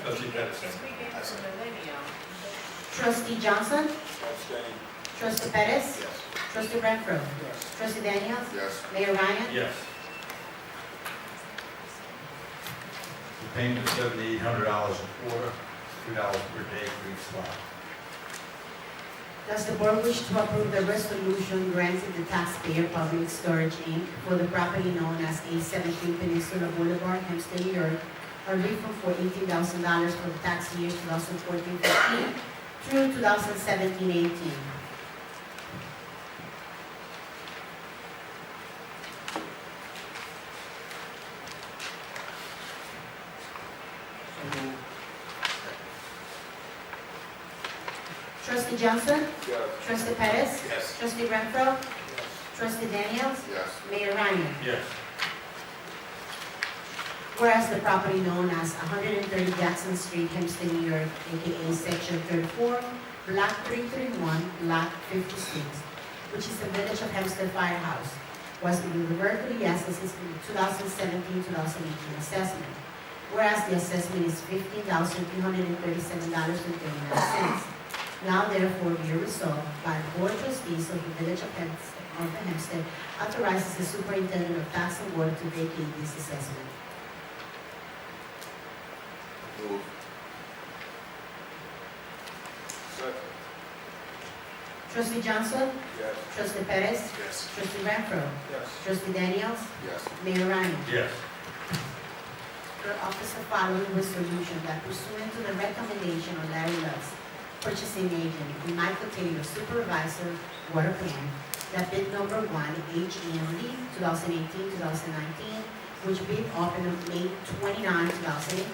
Trustee Pettis. As we get to millennium, Trustee Johnson? Abstain. Trustee Pettis? Yes. Trustee Renfro? Yes. Trustee Daniels? Yes. Mayor Ryan? Yes. The payment of $7,800 a quarter, $2 per day for each slot. Does the board wish to approve the resolution granting the taxpayer Public Storage Inc. for the property known as A17 Peninsula Boulevard, Hempstead, New York, a refund for $18,000 for the tax years 2014-15 through 2017-18? Trustee Johnson? Yes. Trustee Pettis? Yes. Trustee Renfro? Trustee Daniels? Yes. Mayor Ryan? Yes. Whereas the property known as 130 Jackson Street, Hempstead, New York, aka Section 34, Block 331, Lot 56, which is the Village of Hempstead Firehouse, was reverted to the assessors in the 2017-2018 assessment. Whereas the assessment is $15,337.39. Now therefore be resolved by the Board of Trustees of the Village of Hempstead authorizes the Superintendent of Tax and Water to vacate this assessment. Move. Second. Trustee Johnson? Yes. Trustee Pettis? Yes. Trustee Renfro? Yes. Trustee Daniels? Yes. Mayor Ryan? Yes. Your office the following resolution that pursuant to the recommendation of Larry Lutz, purchasing agent, and Michael Taylor, supervisor, water plan, that bid number 1, HEMD 2018-2019, which bid opened on May 29, 2018,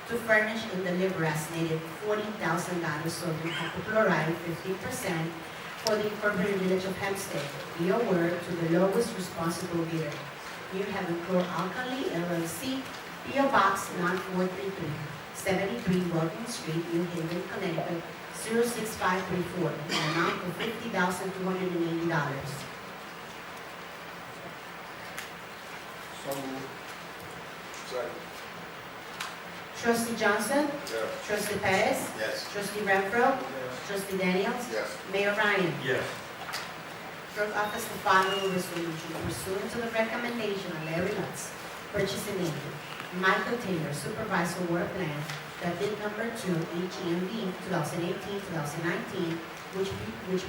to furnish and deliver as needed $40,000 sodium hypochlorite, 15%, for the incorporated Village of Hempstead, be awarded to the lowest responsible bidder. New Heaven Chlor-Alkali LLC, P.O. Box 9433, 73 Welcome Street, New Haven, Connecticut, 06534, in the amount of $50,280. So moved. Second. Trustee Johnson? Yes. Trustee Pettis? Yes. Trustee Renfro? Trustee Daniels? Yes. Mayor Ryan? Yes. Clerk office the following resolution pursuant to the recommendation of Larry Lutz, purchasing agent, Michael Taylor, supervisor, water plan, that bid number 2, HEMD 2018-2019, which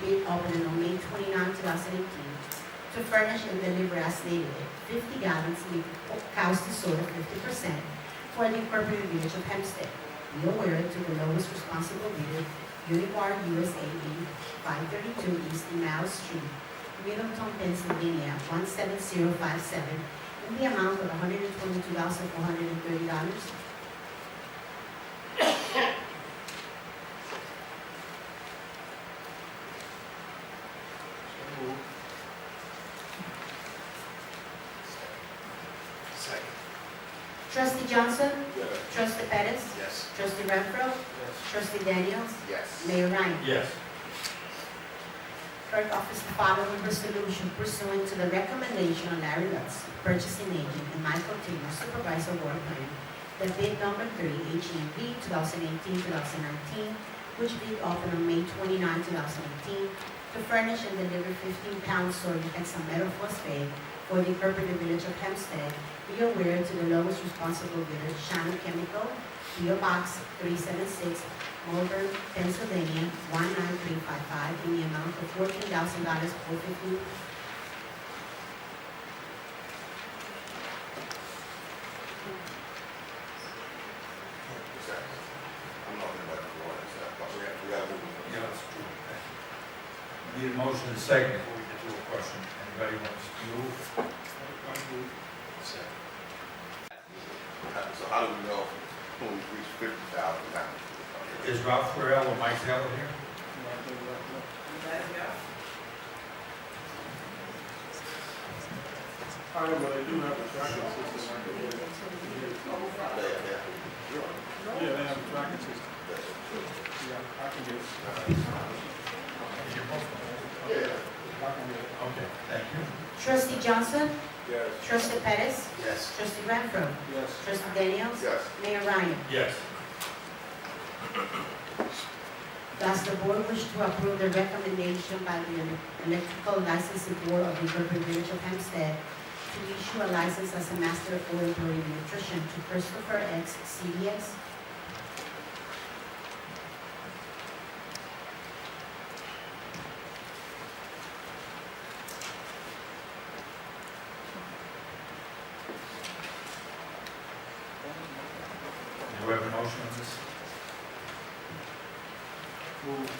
bid opened on May 29, 2018, to furnish and deliver as needed 50 gallons of caustic soda, 50%, for the incorporated Village of Hempstead. Be awarded to the lowest responsible bidder, Univar USA 532 East Mile Street, Middleton, Pennsylvania 17057, in the amount of $122,430. Second. Trustee Johnson? Yes. Trustee Pettis? Yes. Trustee Renfro? Trustee Daniels? Yes. Mayor Ryan? Yes. Clerk office the following resolution pursuant to the recommendation of Larry Lutz, purchasing agent, and Michael Taylor, supervisor, water plan, that bid number 3, HEMD 2018-2019, which bid opened on May 29, 2018, to furnish and deliver 15-pound sodium hexamethyl for the incorporated Village of Hempstead, be awarded to the lowest responsible bidder, Shannon Chemical, P.O. Box 376, Malvern, Pennsylvania 19355, in the amount of $14,000 for 15. I'm not gonna let it go on, but we gotta move. Yeah, that's true. Need a motion and a second before we get to a question. Anybody wants to move? So how do we know when we reach 50,000 pounds? Is Ralph Farrell or Mike Taylor here? things like that. Let it go. However, they do have a tracking system. I can get it. Yeah, they have a tracking system. Yeah, I can get it. Yeah. I can get it. Okay, thank you. Trustee Johnson? Yes. Trustee Pettis? Yes. Trustee Renfro? Yes. Trustee Daniels? Yes. Mayor Ryan? Yes. Does the board wish to approve the recommendation by the Electrical Licensing Board of the Incorporated Village of Hempstead to issue a license as a master or employee electrician to Christopher X. CDS? Do we have a motion on this? Move.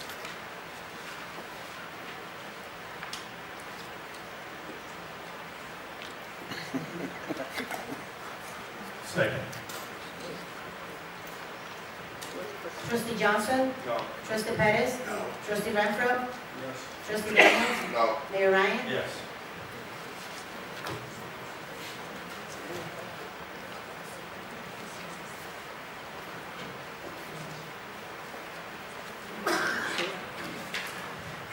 Second. Trustee Johnson? No. Trustee Pettis? No. Trustee Renfro? Yes. Trustee Daniels? No. Mayor Ryan? Yes.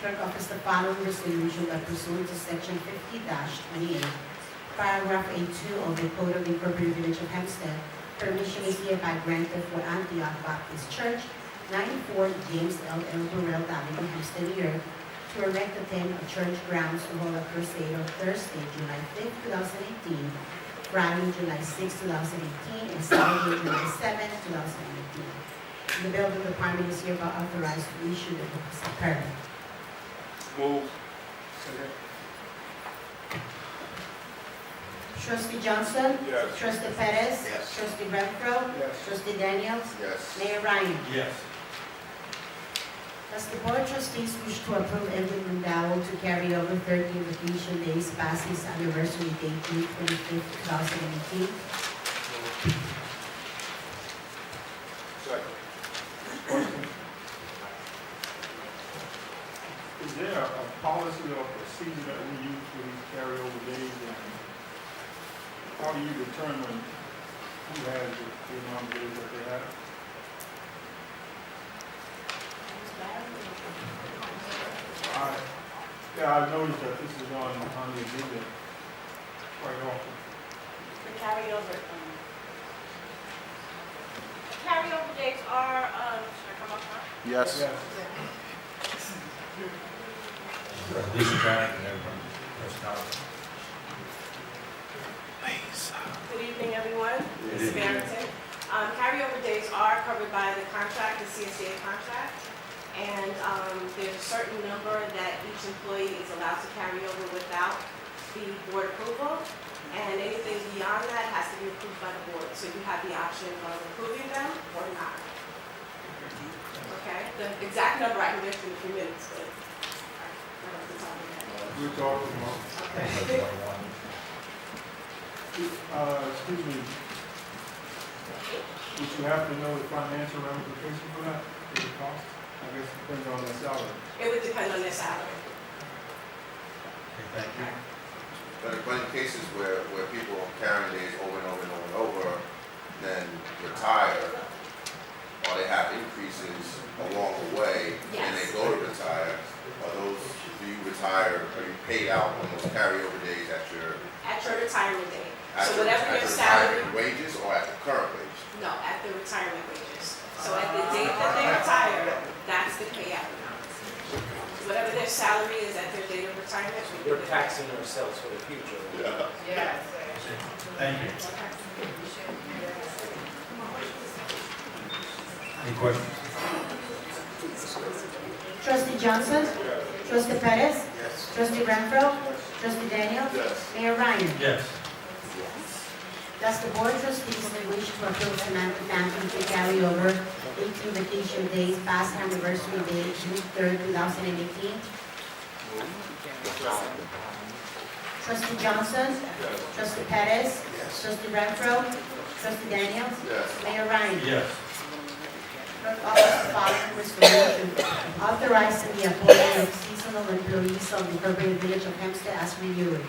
Clerk offers the following resolution by pursuant to section 50-28, paragraph A2 of the Code of the Incorporated Village of Hempstead. Permission is hereby granted for Antioch Baptist Church, 94 James L. Burrell Avenue, Hempstead, New York, to erect a tent on church grounds to hold a crusade on Thursday, July 5, 2018, Friday, July 6, 2018, and Saturday, July 7, 2018. The building department is hereby authorized to issue the requisite permit. Move. Second. Trustee Johnson? Yes. Trustee Pettis? Yes. Trustee Renfro? Yes. Trustee Daniels? Yes. Mayor Ryan? Yes. Does the Board of Trustees wish to approve Edwin McDowell to carry over 13 vacation days past his anniversary date, June 25, 2018? Second. Question. Is there a policy or procedure that we use for these carryover days? And how do you determine who has the amount of days that they have? I noticed that this is on the agenda quite often. The carryover dates are, should I come up front? Yes. Lisa Barrington, everyone, personnel. Good evening, everyone. Good Ms. evening. Barrington. Carryover days are covered by the contract, the CSA contract. And there's a certain number that each employee is allowed to carry over without the board approval. And anything beyond that has to be approved by the board. So you have the option of approving them or not. Okay? The exact number I can get you in a few minutes, but right off the top of my head. We're talking about. Okay. Excuse me. Would you have to know the financial ramification for that, for the cost? I guess it depends on their salary. It would depend on their salary. Okay, thank you. But in cases where people are carrying days over and over and over and over, then retire, or they have increases along the way, and they go to retire, do you retire, are you paid out on those carryover days at your Retirement date. At So your- whatever at your your salary, retirement wages or at the current wage? no, at the retirement wages. So at the date that they retire, that's the payout amount. Whatever their salary is at their date of retirement. we We're give it. taxing ourselves for the future. Yeah. Yes. Thank you. Any questions? Trustee Johnson? Trustee Pettis? Yes. Trustee Renfro? Trustee Daniels? Yes. Mayor Ryan? Yes. Does the Board of Trustees wish to approve Samantha Stanton to carry over 18 vacation days past anniversary date, June 3rd, 2018? Trustee Johnson? Trustee Pettis? Yes. Trustee Renfro? Trustee Daniels? Yes. Mayor Ryan? Yes. Clerk offers the following resolution authorizing the appointment of seasonal employees of the Incorporated Village of Hempstead as renewed.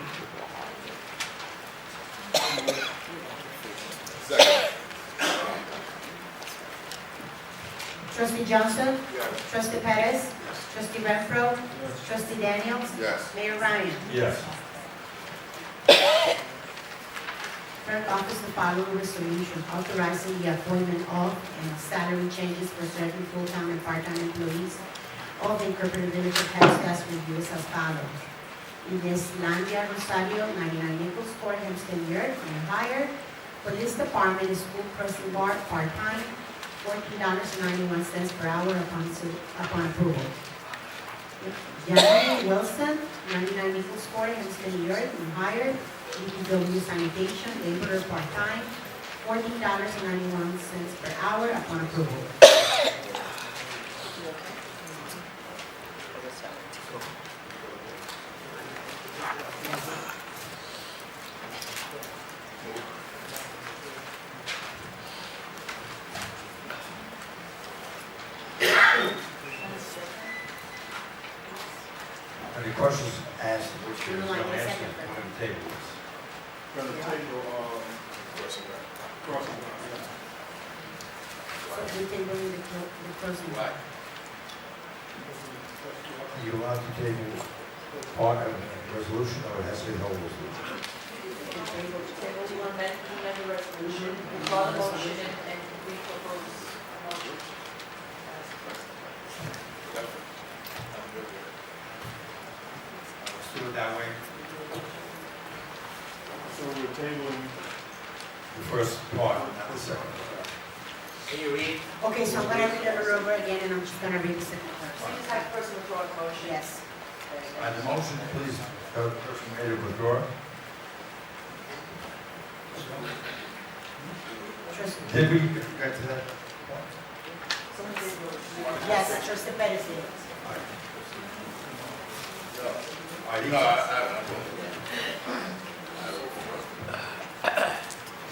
Second. Trustee Johnson? Yes. Trustee Perez? Trustee Renfro? Trustee Daniels? Yes. Mayor Ryan? Yes. Clerk offers the following resolution authorizing the appointment of and salary changes for certain full-time and part-time employees of the Incorporated Village of Hempstead as reviews as follows. Ines Landia Rosario, 99 Nichols Court, Hempstead, New York, new hire. Police Department is school crossing guard, part-time, $14.91 per hour upon approval. Janelle Wilson, 99 Nichols Court, Hempstead, New York, new hire. DPW sanitation, laborer part-time, $14.91 per hour upon approval. Any questions asked, which You is like going the to ask second? you on the table? Gonna table, crossing guard, yeah. So we table the closing. Right. Are you allowed to table part of the resolution, or it has to be the whole resolution? Table to amend the resolution, call the motion and repropose a motion. I'm good with it. Let's do it that way. So we're tabling, The first part, not the second. Can you read? Okay, so I'm gonna read it over again, and I'm just gonna read the second So you part. just have the person withdraw the motion. Yes. The motion, please, the person made it withdraw. Trustee, Did we get to that point? Someone did vote. yes, Trustee Perez did. No, I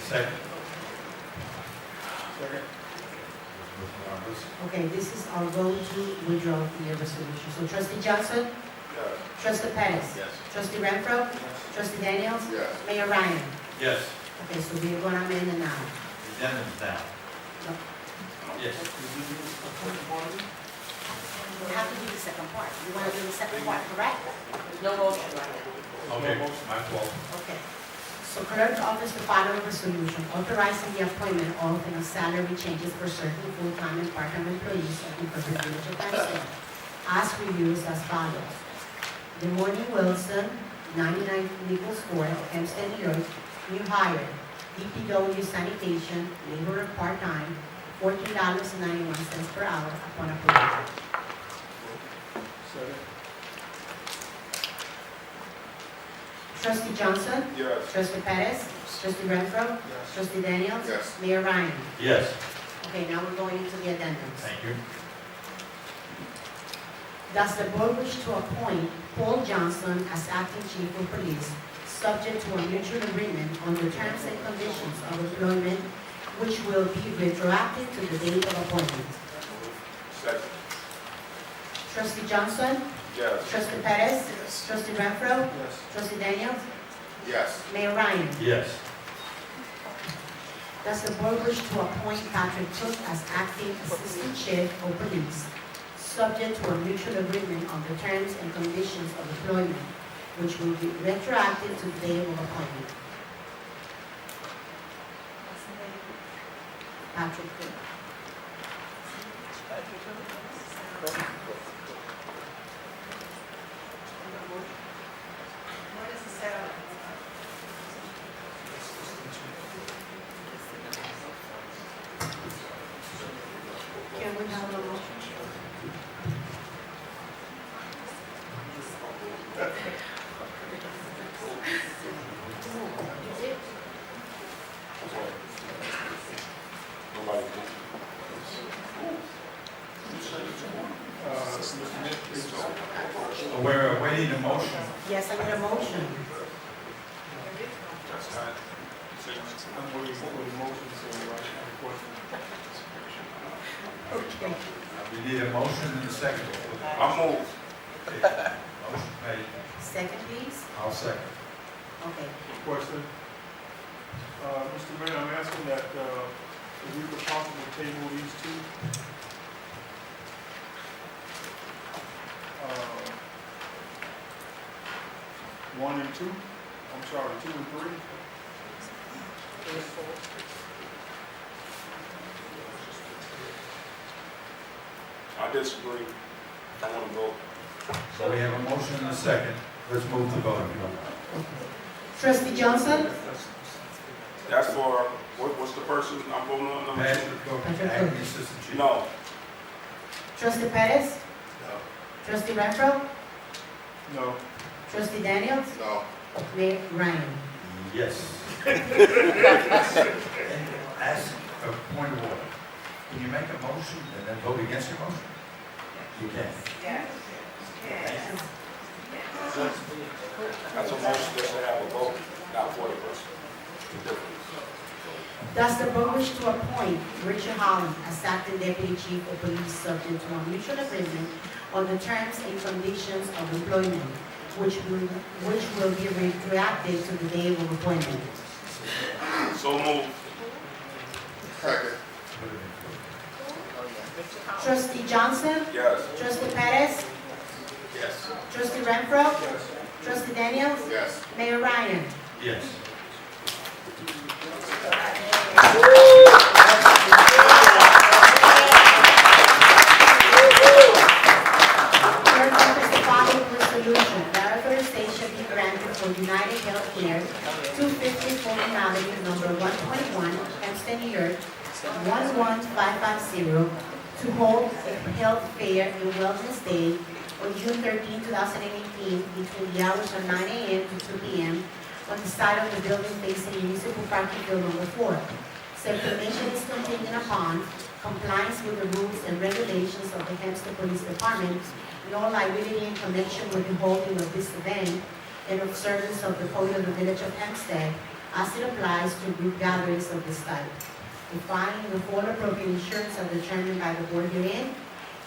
Second. second, Okay, this is our vote to withdraw the resolution. So Trustee Johnson? Yes. Trustee Perez? Yes. Trustee Renfro? Trustee Daniels? Yes. Mayor Ryan? Yes. Okay, so we're gonna amend it now. Addendums now. No. Yes. We have to do the second part. You wanna do the second part, correct? There's no motion right now. Okay, my fault. Okay. So clerk offers the following resolution authorizing the appointment of and salary changes for certain full-time and part-time employees of the Incorporated Village of Hempstead, as reviewed as follows. Demoney Wilson, 99 Nichols Court, Hempstead, New York, new hire, DPW sanitation, laborer part-time, $14.91 per hour upon approval. second, Trustee Johnson? Yes. Trustee Perez? Trustee Renfro? yes, Trustee Daniels? Yes. Mayor Ryan? Yes. Okay, now we're going into the addendums. Thank you. Does the board wish to appoint Paul Johnson as acting chief of police, subject to a mutual agreement on the terms and conditions of employment, which will be retroactive to the date of appointment? Second. Trustee Johnson? Yes. Trustee Perez? Yes. Trustee Renfro? yes, Trustee Daniels? Yes. Mayor Ryan? Yes. Does the board wish to appoint Patrick Cook as acting assistant chief of police, subject to a mutual agreement on the terms and conditions of employment, which will be retroactive to the date of appointment? Patrick Cook. What is the salary? Can we have a motion? Mr. Nick, please. We're awaiting a motion. Yes, I need a motion. I'm waiting for the motion, so I have a question. Okay. We need a motion and a second. I'll move. Motion made. Second, please. I'll second. Okay. Question. Mr. Mayor, I'm asking that, if we could possibly table these two. 1 and 2, I'm sorry, 2 and 3. I disagree. I want to vote. So we have a motion and a second. Let's move to vote. Trustee Johnson? That's for, what's the person I'm voting on? Number two? Patrick Cook, acting assistant chief. No. Trustee Perez? No. Trustee Renfro? No. Trustee Daniels? No. Mayor Ryan? Yes. Ask a point of order. Can you make a motion and then vote against your motion? You can. Yes. That's a motion that should have a vote, not for the person. Does the board wish to appoint Richard Holland as acting deputy chief of police subject to a mutual agreement on the terms and conditions of employment, which will be reactive to the day of appointment? So moved. Second. Trustee Johnson? Yes. Trustee Perez? Yes. Trustee Renfro? Trustee Daniels? Yes. Mayor Ryan? Yes. Third up is the following resolution. That authorization be granted for United Healthcare, 250 Fulton Avenue, number 121, Hempstead, New York, 11550, to hold a health fair and wellness day on June 13, 2018, between the hours of 9 a.m. to 2 p.m. on the side of the building facing Municipal Parking Field number 4. Said permission is contingent upon compliance with the rules and regulations of the Hempstead Police Department, no liability in connection with the holding of this event, and observance of the code of the Village of Hempstead as it applies to group gatherings of this type. Defining the full appropriate insurance are determined by the board herein,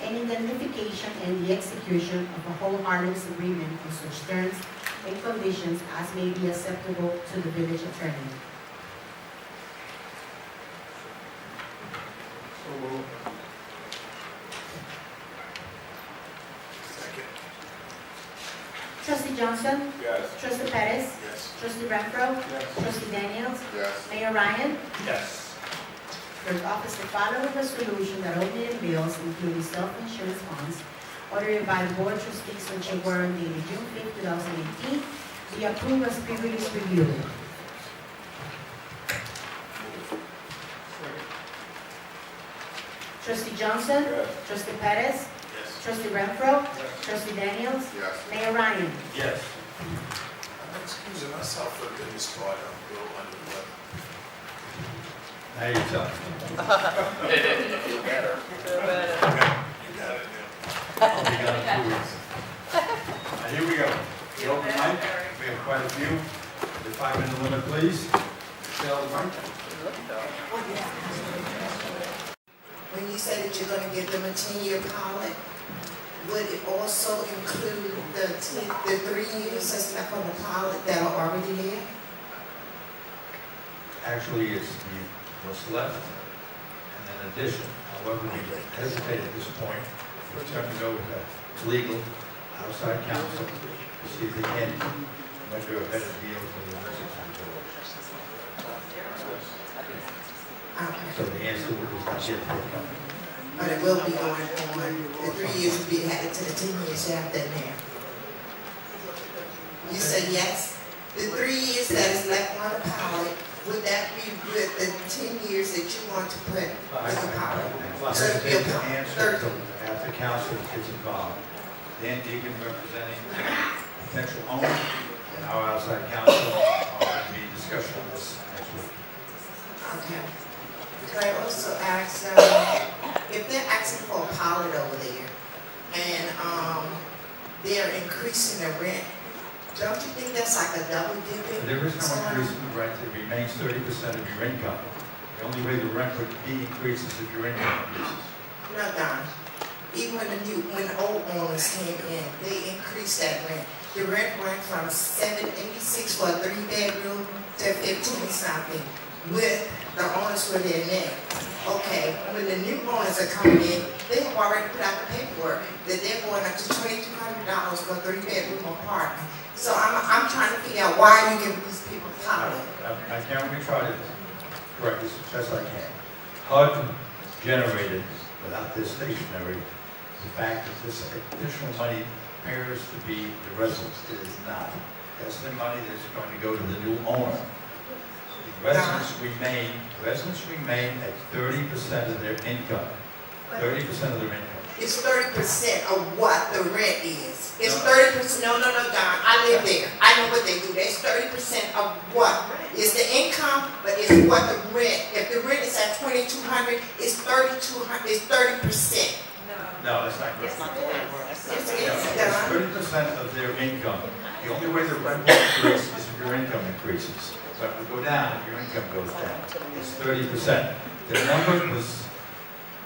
and indemnification and the execution of a whole harmless agreement on such terms and conditions as may be acceptable to the village attorney. So moved. Second. Trustee Johnson? Yes. Trustee Perez? Yes. Trustee Renfro? Yes. Trustee Daniels? Yes. Mayor Ryan? Yes. Third office, the following resolution that opening bills, including self-insurance funds, ordered by the Board of Trustees on check warrant dated June 5, 2018, be approved as previously reviewed. Trustee Johnson? Yes. Trustee Perez? Yes. Trustee Renfro? Trustee Daniels? Yes. Mayor Ryan? Yes. I'm excusing myself for this part. I'm a little under the weather. Now you tell. Feel better. You got it now. We got it 2 weeks. Now, here we go. The open mic, we have quite a few. The 5-minute limit, please. Michelle, the mic. When you say that you're gonna give them a 10-year pilot, would it also include the 3 years that's left on the pilot that are already there? Actually, it's what's left and then addition. However, we hesitate at this point. We're turning it over to legal, outside counsel, to see if they can render a better deal for the residents. Okay. So the answer is not yet forthcoming. But it will be going on, the 3 years will be added to the 10 years after now. You say yes? The 3 years that is left on the pilot, would that be with the 10 years that you want to put with the pilot? I So it'd be a hesitate to answer 30. until after counsel gets involved. Dan Deacon representing potential owner and our outside counsel are in the discussion on this next week. Okay. Could I also ask, if they're asking for a pilot over there and they're increasing the rent, don't you think that's like a double dipping? There is no increase in the rent, it remains 30% of your income. The only way the rent would be increased is if your income increases. No, Don. Even when the old owners came in, they increased that rent. The rent went from $7.86 for a 3-bedroom to 15 something with the owners were there now. Okay, when the new owners are coming in, they have already put out the paperwork that they're going up to $2,200 for a 3-bedroom apartment. So I'm trying to figure out why you give these people holiday. I can't really try to correct this as best I can. HUD generated, without this stationery, the fact that this additional money appears to be the residents. It is not. That's the money that's going to go to the new owner. The residents remain at 30% of their income. 30% of their income. It's 30% of what the rent is. It's 30%. No, Don. I live there. I know what they do. That's 30% of what is the income, but it's what the rent. If the rent is at $2,200, it's 3,200. It's 30%. No, that's not correct. It's 30% of their income. The only way the rent will increase is if your income increases. So it will go down if your income goes down. It's 30%. The number was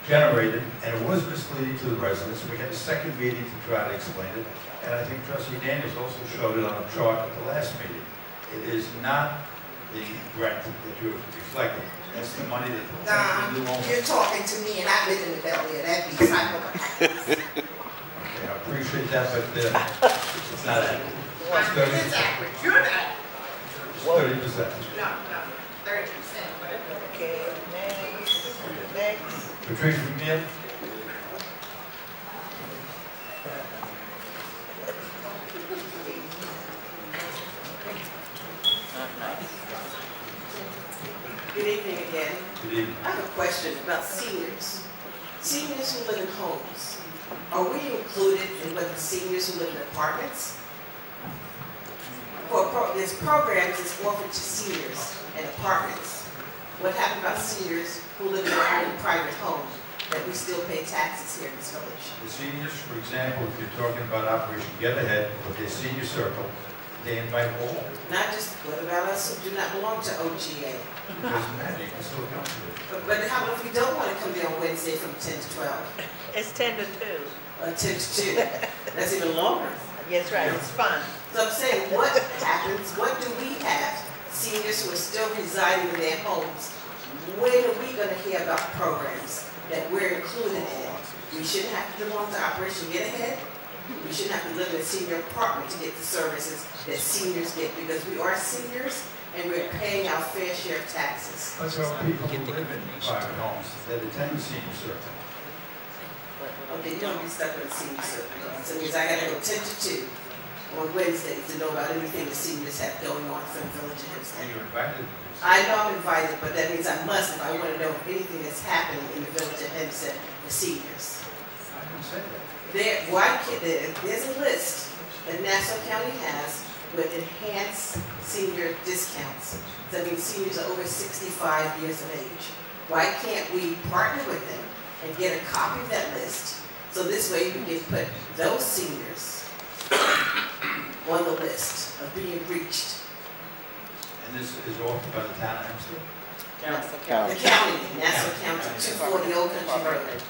generated, and it was misleading to the residents. We had a second meeting to try to explain it, and I think Trustee Daniels also showed it on a chart at the last meeting. It is not the rent that you're reflecting. That's the money that the new owner. You're talking to me, and I live in the belly of that beast. I know what happens. Okay, I appreciate that, but it's not accurate. It's accurate. You're not. It's 30%. No, 30%. Okay, next. Patricia McNeil? Good evening again. Good evening. I have a question about seniors. Seniors who live in homes. Are we included in what the seniors who live in apartments? There's programs that's offered to seniors in apartments. What happened about seniors who live in their own private home that we still pay taxes here in this village? The seniors, for example, if you're talking about Operation Get Ahead with their senior circle, they invite all. Not just, what about us who do not belong to OGA? It doesn't matter, you can still come to it. But how about if we don't want to come there on Wednesday from 10 to 12? It's 10 to 2. 10 to 2. That's even longer. Yes, right, it's fun. So I'm saying, what happens, what do we have, seniors who are still residing in their homes? When are we going to hear about programs that we're included in? We shouldn't have to belong to Operation Get Ahead. We shouldn't have to live in a senior apartment to get the services that seniors get, because we are seniors and we're paying our fair share of taxes. That's how people who live in private homes, that attend the senior circle. Okay, you don't be stuck in a senior circle. So it means I gotta go 10 to 2 on Wednesday to know about anything the seniors have going on for the village of Hempstead. And you're invited. I know I'm invited, but that means I must, if I want to know anything that's happening in the village of Hempstead for seniors. I didn't say that. There's a list that Nassau County has with enhanced senior discounts. That means seniors are over 65 years of age. Why can't we partner with them and get a copy of that list, so this way we can put those seniors on the list of being reached? And this is offered by the town of Hempstead? The county, Nassau County, 240 Old Country Road.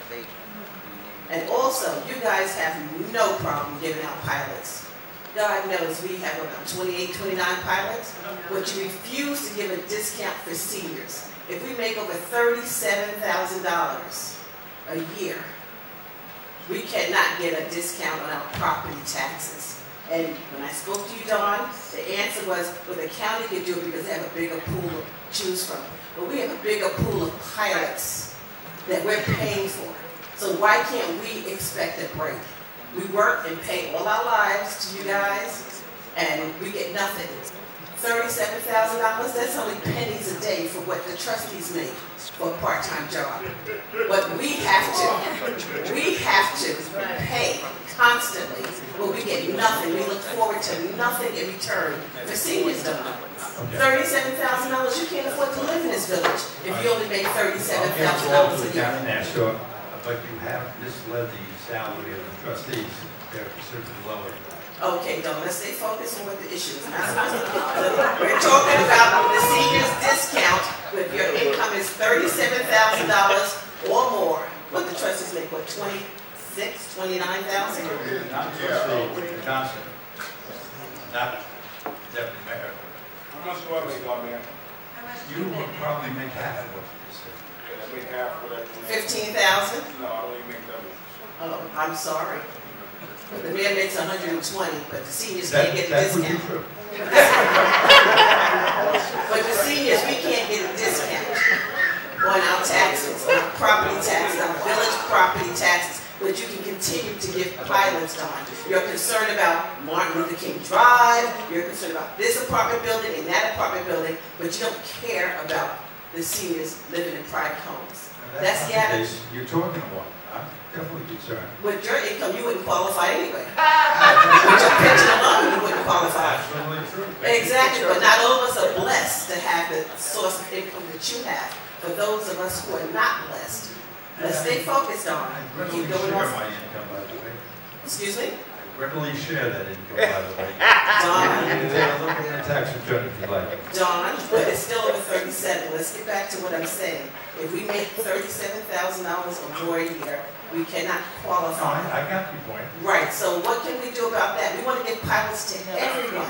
And also, you guys have no problem giving out pilots. God knows we have about 28, 29 pilots, but you refuse to give a discount for seniors. If we make over $37,000 a year, we cannot get a discount on our property taxes. And when I spoke to you, Dawn, the answer was, well, the county could do it because they have a bigger pool to choose from. But we have a bigger pool of pilots that we're paying for. So why can't we expect a break? We work and pay all our lives to you guys, and we get nothing. $37,000, that's only pennies a day for what the trustees make for a part-time job. But we have to pay constantly, but we get nothing. We look forward to nothing in return for seniors done. $37,000, you can't afford to live in this village if you only make $37,000 a year. But you have misled the salary of the trustees. They're considerably lower. Okay, Dawn, let's stay focused on what the issue is. We're talking about the seniors discount if your income is $37,000 or more. What the trustees make, what, 26, 29,000? Not trustee Johnson, not deputy mayor. How much do I make, Mayor? You will probably make half of what you just said. I make half of that. 15,000? No, I don't even make that much. Oh, I'm sorry. The mayor makes 120, but the seniors can't get a That would be discount. true. But the seniors, we can't get a discount on our taxes, our property taxes, our village property taxes, but you can continue to get pilots on. You're concerned about Martin Luther King Drive, you're concerned about this apartment building and that apartment building, but you don't care about the seniors living in private homes. That's the not attitude. case. You're talking to one. I'm definitely concerned. With your income, you wouldn't qualify anyway. With your pension alone, you wouldn't qualify. Absolutely true. Exactly, but not all of us are blessed to have the source of income that you have. For those of us who are not blessed, let's stay focused on. I readily Keep going share on. my income, by the way. Excuse me? I readily share that income, by the way. Don, You can take a look at the tax return if you like. Don, but it's still over 37. Let's get back to what I'm saying. If we make $37,000 or more a year, we cannot No, qualify. I got your point. Right, so what can we do about that? We want to give pilots to everyone.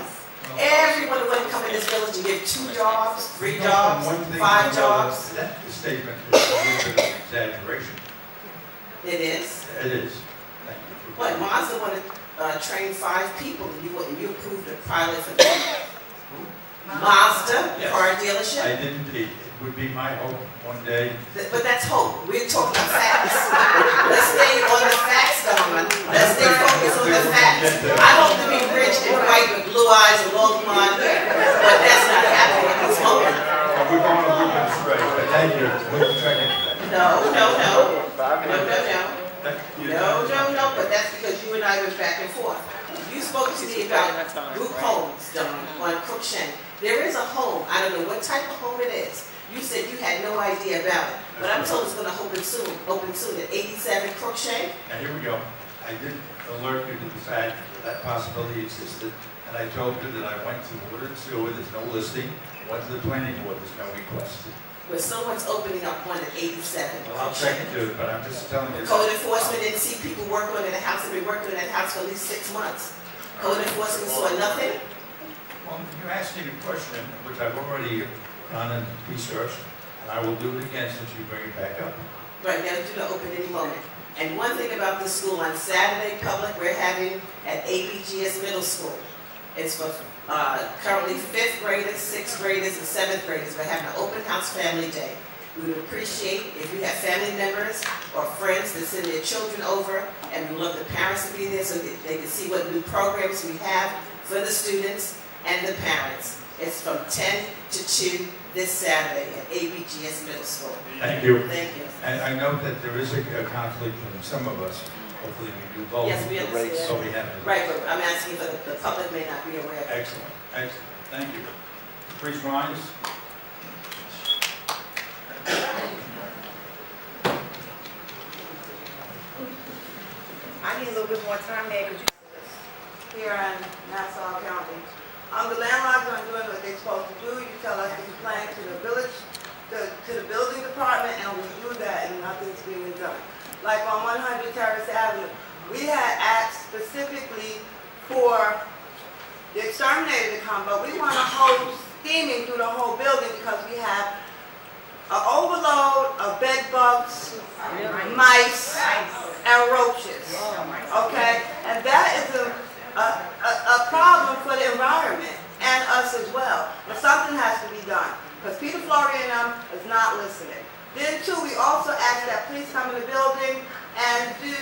Everyone who want to come in this village and get 2 jobs, 3 jobs, One thing 5 to know jobs. That statement is a little bit of an exaggeration. It is. It is. Thank you. for- But Mazda wanted to train 5 people, and you approved a pilot for them. Mazda, Yes. car dealership. I did indeed. It would be my hope one day. But that's hope. We're talking about facts. Let's stay on the facts, Don. Let's stay focused on the facts. I hope to be rich and white with blue eyes and long blonde hair, but that's not happening at this moment. We're going a little bit astray, but thank you. We'll check into that. No. Thank you. No, but that's because you and I went back and forth. You spoke to me about group homes, Don, on Crookshank. There is a home, I don't know what type of home it is. You said you had no idea about it, but I'm told it's gonna open soon at 87 Crookshank. Now, here we go. I did alert you to the fact that that possibility existed, and I told you that I went to water and sewer, there's no listing, went to the planning board, there's no request. But someone's opening up one at 87 Well, I'll check Crookshank. into it, but I'm just telling you. Code enforcement didn't see people working on that house, they've been working on that house for at least 6 months. Code enforcement saw nothing. Well, you asked me a question, which I've already done and researched, and I will do it again since you bring it back up. Right now, it's gonna open any moment. And one thing about this school, on Saturday, public, we're having at ABGS Middle School. It's for currently 5th graders, 6th graders, and 7th graders. We're having an open house family day. We would appreciate if you have family members or friends that send their children over, and we love the parents to be there so that they can see what new programs we have for the students and the parents. It's from 10 to 2 this Saturday at ABGS Middle School. Thank you. Thank you. And I know that there is a conflict from some of us. Hopefully we do both. Yes, we understand. So we have to. Right, but I'm asking for the public may not be aware of it. Excellent, excellent. Thank you. Please rise. I need a little bit more time there because here in Nassau County. The landlords aren't doing what they're supposed to do. You tell us to complain to the village, to the building department, and we do that and nothing's being done. Like on 100 Terrace Avenue, we had asked specifically for the exterminator to come, but we want a hose steaming through the whole building because we have an overload of bed bugs, mice, and roaches. Okay? And that is a problem for the environment and us as well. But something has to be done because Peter Flory and them is not listening. Then too, we also ask that police come in the building and do,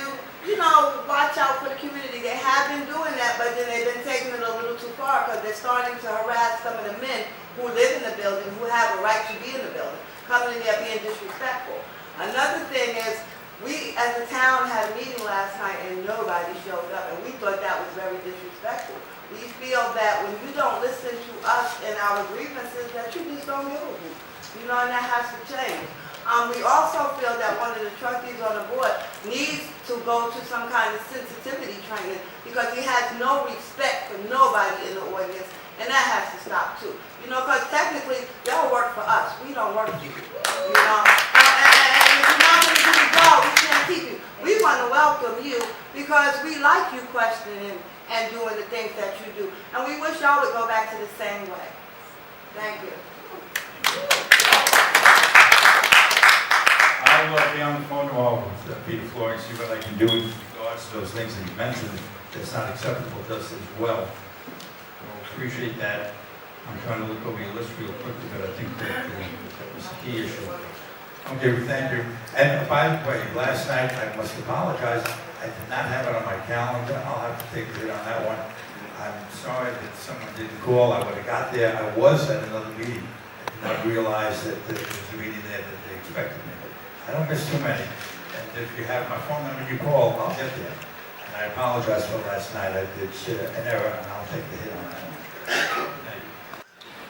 watch out for the community. They have been doing that, but then they've been taking it a little too far because they're starting to harass some of the men who live in the building, who have a right to be in the building, coming in there being disrespectful. Another thing is, we as a town had a meeting last night and nobody showed up, and we thought that was very disrespectful. We feel that when you don't listen to us and our grievances, that you just don't give a hoot. And that has to change. We also feel that one of the trustees on the board needs to go to some kind of sensitivity training because he has no respect for nobody in the audience, and that has to stop too. Because technically, y'all work for us. We don't work for you. And if you're not going to do the job, we can't because we like you questioning and doing the things that you do. And we wish y'all would go back to the same way. Thank you. I will be on the phone tomorrow with Peter Floyd and see what I can do with regards to those things that you mentioned that's not acceptable to us as well. We'll appreciate that. I'm trying to look over your list real quickly, but I think that was the key issue. Okay, well, thank you. And by the way, last night, I must apologize, I did not have it on my calendar. I'll have to take the hit on that one. I'm sorry that someone didn't call. I would have got there. I was at another meeting. I did not realize that there was a meeting there that they expected me. I don't miss too many. And if you have my phone number, you call, I'll get there. And I apologize for last night. I did an error, and I'll take the hit on that one. Thank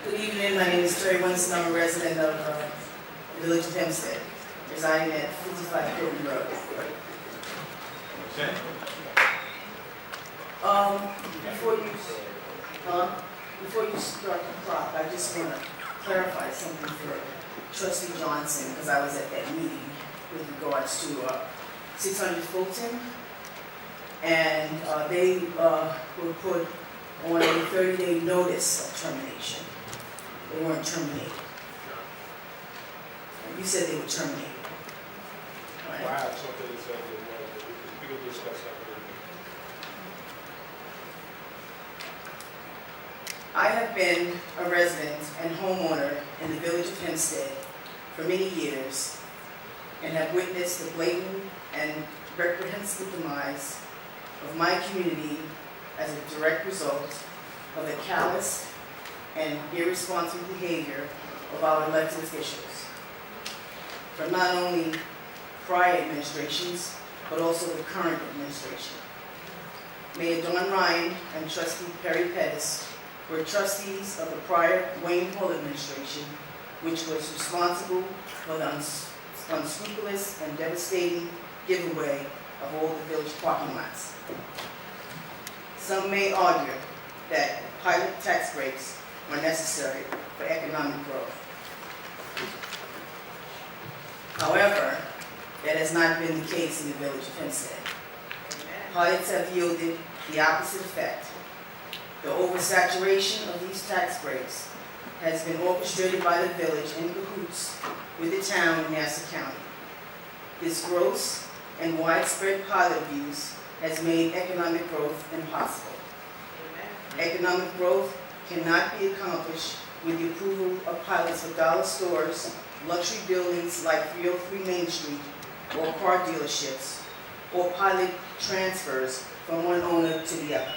you. Good evening, my name is Terry Winston. I'm a resident of the village of Hempstead, residing at 55 Hilton Road. Okay. Before you start the clock, I just want to clarify something for Trustee Johnson, because I was at that meeting with regards to 600 Fulton, and they were put on a 30-day notice of termination. They weren't terminated. You said they were terminated. Right? I have something to say, we can discuss that later. I have been a resident and homeowner in the village of Hempstead for many years and have witnessed the blatant and reprehensible demise of my community as a direct result of the callous and irresponsible behavior of our elected officials from not only prior administrations, but also the current administration. Mayor Dawn Ryan and Trustee Perry Pettis were trustees of the prior Wayne Hall administration, which was responsible for the unscrupulous and devastating giveaway of all the village parking lots. Some may argue that pilot tax breaks are necessary for economic growth. However, that has not been the case in the village of Hempstead. Pilots have yielded the opposite effect. The oversaturation of these tax breaks has been orchestrated by the village in cahoots with the town in Nassau County. This gross and widespread pilot abuse has made economic growth impossible. Economic growth cannot be accomplished with the approval of pilots for dollar stores, luxury buildings like 303 Main Street, or car dealerships, or pilot transfers from one owner to the other.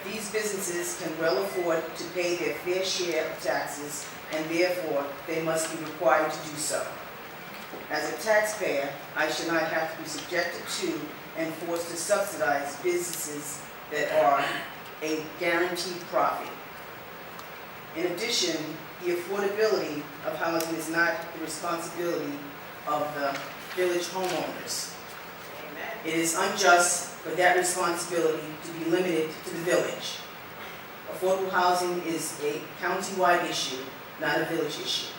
These businesses can well afford to pay their fair share of taxes, and therefore they must be required to do so. As a taxpayer, I should not have to be subjected to and forced to subsidize businesses that are a guaranteed profit. In addition, the affordability of housing is not the responsibility of the village homeowners. It is unjust for that responsibility to be limited to the village. Affordable housing is a county-wide issue, not a village issue,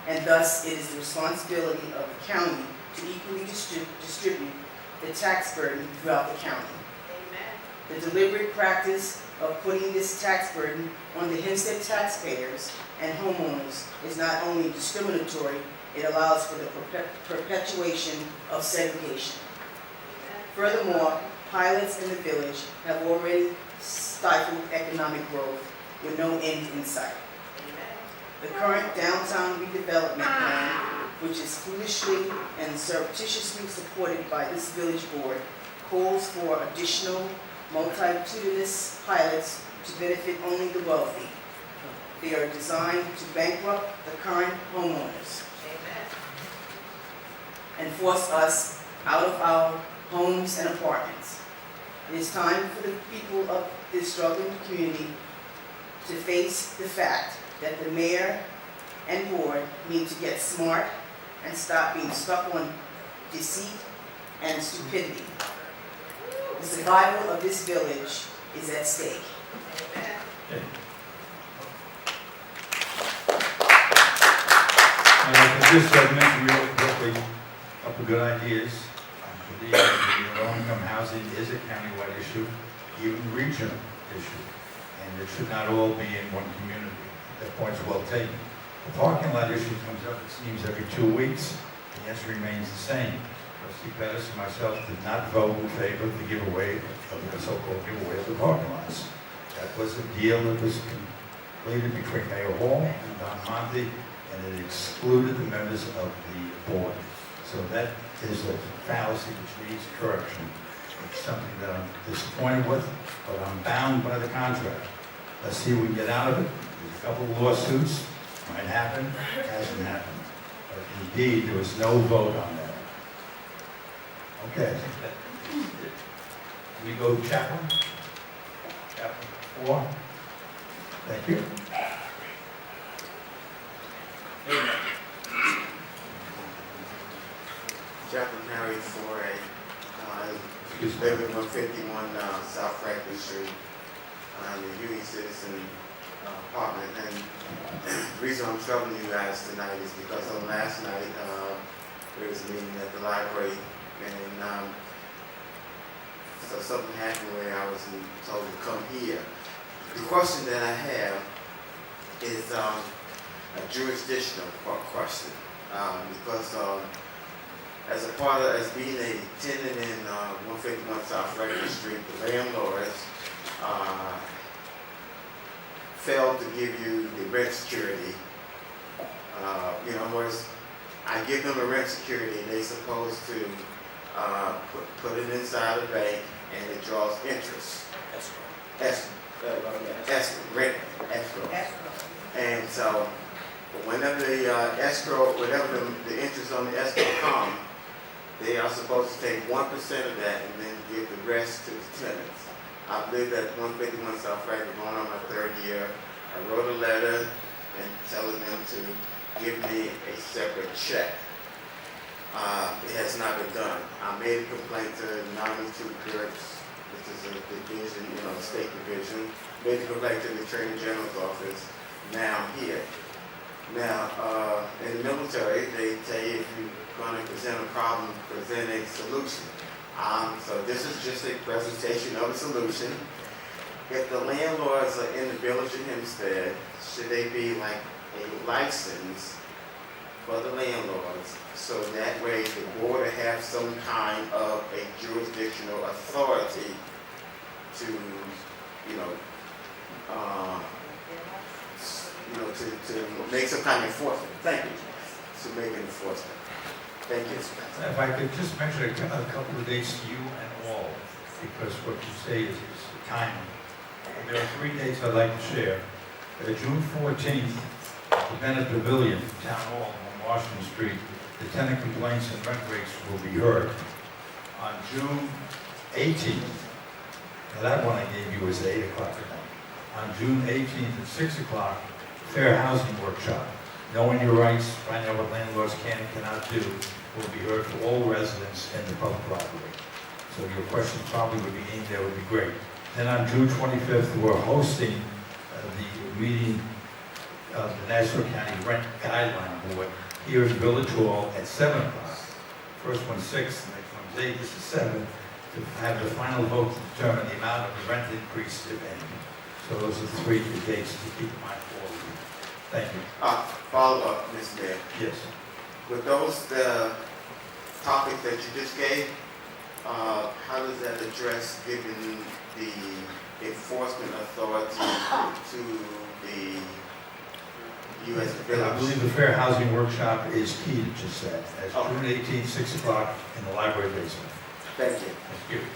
and thus it is the responsibility of the county to equally distribute the tax burden throughout the county. The deliberate practice of putting this tax burden on the Hempstead taxpayers and homeowners is not only discriminatory, it allows for the perpetuation of segregation. Furthermore, pilots in the village have already stifled economic growth with no end in sight. The current downtown redevelopment plan, which is foolishly and surreptitiously supported by this village board, calls for additional multitudinous pilots to benefit only the wealthy. They are designed to bankrupt the current homeowners and force us out of our homes and apartments. It is time for the people of this struggling community to face the fact that the mayor and board need to get smart and stop being stuck on deceit and stupidity. The survival of this village is at stake. And I can just mention real quickly a couple of good ideas. I'm believe that low-income housing is a countywide issue, even regional issue, and it should not all be in one community. That point's well taken. The parking lot issue comes up, it seems, every 2 weeks. The answer remains the same. Trustee Pettis and myself did not vote in favor of the giveaway, of the so-called giveaway of the parking lots. That was a deal that was completed between Mayor Hall and Don Monte, and it excluded the members of the board. So that is a fallacy which needs correction. It's something that I'm disappointed with, but I'm bound by the contract. Let's see if we can get out of it. There's a couple of lawsuits, might happen, hasn't happened. But indeed, there was no vote on that. Okay. We go to Chaplain. Chaplain 4. Thank you. Chaplain Harry Foray, live at 151 South Franklin Street. I'm a Union Citizen apartment, and the reason I'm troubling you guys tonight is because on last night there was a meeting at the library, and so something happened where I was told to come here. The question that I have is a jurisdictional question, because as being a tenant in 151 South Franklin Street, the landlords failed to give you the rent security. In other words, I give them a rent security, and they're supposed to put it inside the bank, and it draws interest. Rent escrow. And so, whenever the whenever the interest on the escrow comes, they are supposed to take 1% of that and then give the rest to the tenants. I believe that 151 South Franklin, going on my 3rd year, I wrote a letter and telling them to give me a separate check. It has not been done. I made a complaint to 92 Gertz, which is a division, state division. Made a complaint to the Attorney General's office. Now I'm here. Now, in the military, they tell you if you're going to present a problem, present a solution. So this is just a presentation of a solution. If the landlords are in the village of Hempstead, should they be like a license for the landlords, so that way the board will have some kind of a jurisdictional authority to, to make some kind of enforcement. Thank you. To make an enforcement. Thank you. If I could just mention a couple of dates to you and all, because what you say is timely. There are 3 dates I'd like to share. June 14th, the Bennett Pavilion, Town Hall on Washington Street, the tenant complaints and rent rates will be heard. On June 18th, now that one I gave you was 8 o'clock at night. On June 18th at 6 o'clock, Fair Housing Workshop. Knowing your rights, find out what landlords can and cannot do, will be heard for all residents in the public library. So your question probably would be in there, would be great. Then on June 25th, we're hosting the meeting of the Nassau County Rent Guideline Board here in Village Hall at 7 o'clock. First one's 6, the next one's 8, this is 7, to have the final vote to determine the amount of the rent increase, if any. So those are the 3 dates to keep in mind for you. Thank you. Follow up, Mr. Mayor. Yes. With those topics that you just gave, how does that address giving the enforcement authority to the U.S. Village? I believe the Fair Housing Workshop is key to just that. That's June 18th, 6 o'clock in the library basement. Thank you. Thank you.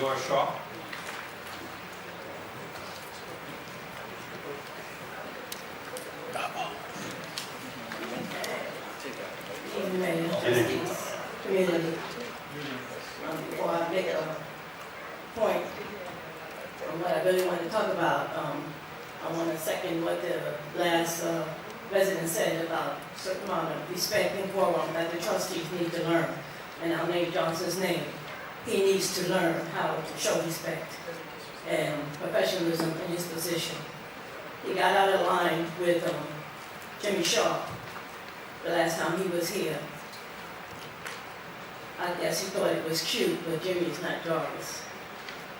Laura Shaw. Community. Before I make a point on what I really want to talk about, I want to second what the last resident said about certain amount of respect and quorum that the trustees need to learn. And I'll name Johnson's name. He needs to learn how to show respect and professionalism in his position. he got out of line with Jimmy Shaw the last time he was here. I guess he thought it was cute, but Jimmy's not Jarvis.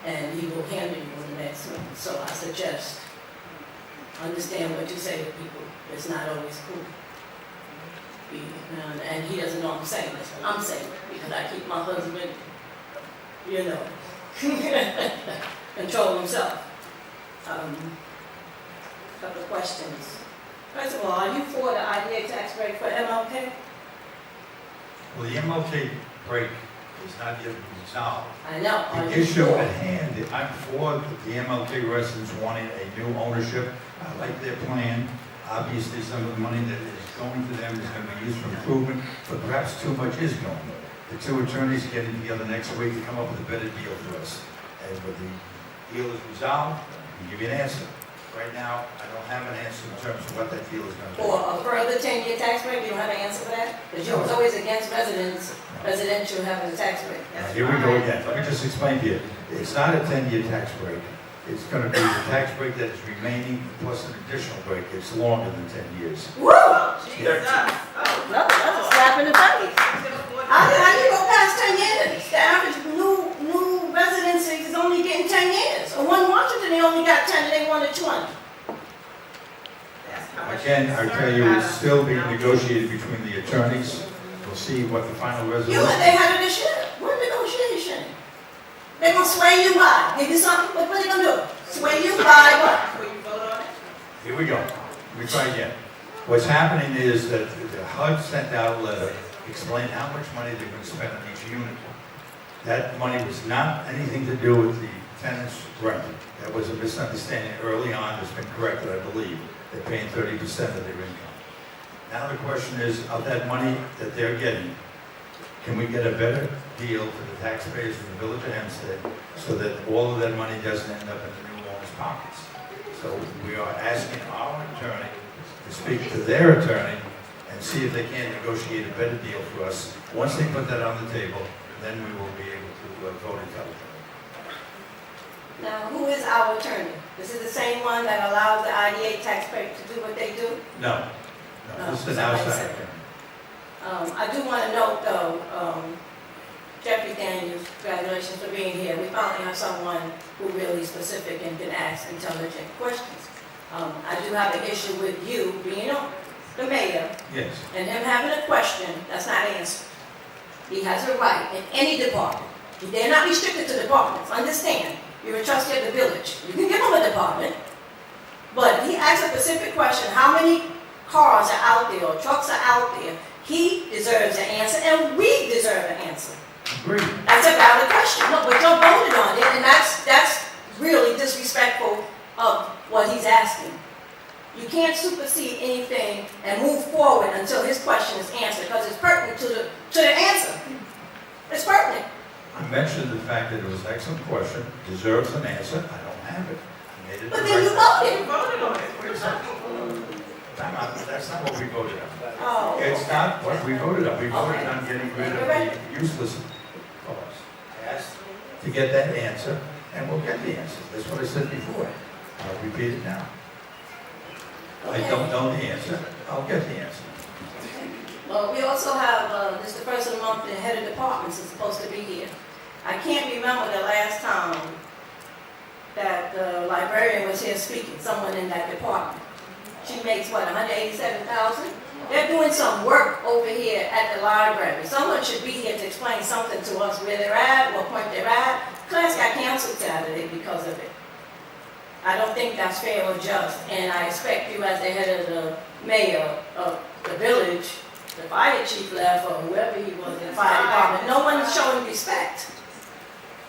And he will handle you in the next one. So I suggest, understand what you say to people. It's not always cool. And he doesn't know I'm saying this, but I'm saying it because I keep my husband, you know, control himself. Couple of questions. First of all, are you for the IDA tax break for MLK? Well, the MLK break is not yet resolved. I know. Are The you issue for? at hand, I'm for the MLK residents wanting a new ownership. I like their plan. Obviously, some of the money that is going to them is going to be used for improvement, but perhaps too much is going. The two attorneys are getting together next week to come up with a better deal for us. And when the deal is resolved, we'll give you an answer. Right now, I don't have an answer in terms of what that deal is going to be. For a further 10-year tax break, you don't have an answer for that? Because you was always against residential having a tax break. Here we go again. Let me just explain to you. It's not a 10-year tax break. It's going to be the tax break that is remaining plus an additional break. It's longer than 10 years. Woo! Jesus. That's a slap in the face. How do you go past 10 years? The average new residency is only getting 10 years. Or one Washington, they only got 10 and they wanted 20. Again, I tell you, it's still being negotiated between the attorneys. We'll see what the final resolution You and they had it this year. What negotiation? They're going to sway you by. Give you something, what are they going to do? Sway you by what? Will you vote on it? Here we go. Let me try again. What's happening is that the HUD sent out a letter explaining how much money they're going to spend on each unit. That money was not anything to do with the tenant's rent. That was a misunderstanding early on. It's been corrected, I believe. They're paying 30% of their income. Now the question is, of that money that they're getting, can we get a better deal for the taxpayers of the village of Hempstead so that all of that money doesn't end up in the new owner's pockets? So we are asking our attorney to speak to their attorney and see if they can negotiate a better deal for us. Once they put that on the table, then we will be able to vote intelligently. Now, who is our attorney? Is it the same one that allows the IDA tax break to do what they do? No. No, This is an somebody outside said attorney. I do want to note, though, Jeffrey Daniels, congratulations for being here. We finally have someone who really specific and can ask intelligent questions. I do have an issue with you being the mayor Yes. and him having a question that's not answered. He has a right in any department. They're not restricted to departments. Understand, you're a trustee of the village. You can give him a department, but he asked a specific question, how many cars are out there or trucks are out there? He deserves an answer and we deserve an answer. Agreed. That's a valid question. No, but you voted on it, and that's really disrespectful of what he's asking. You can't supersede anything and move forward until his question is answered, because it's pertinent to the answer. It's pertinent. I mentioned the fact that it was an excellent question, deserves an answer. I don't have it. I made it. But then you voted. voted on it. That's not what we voted on. Oh. It's not what we voted on. We voted on getting rid of the useless cause. I asked to get that answer, and we'll get the answer. That's what I said before. I'll repeat it now. I don't know the answer. I'll get the answer. Well, we also have, this is the first of the month, the head of departments is supposed to be here. I can't remember the last time that the librarian was here speaking, someone in that department. She makes, what, $187,000? They're doing some work over here at the library. Someone should be here to explain something to us, where they're at, what point they're at. Class got canceled Saturday because of it. I don't think that's fair or just, and I expect you as the head of the mayor of the village, the fire chief left, or whoever he was in the fire department, no one is showing respect.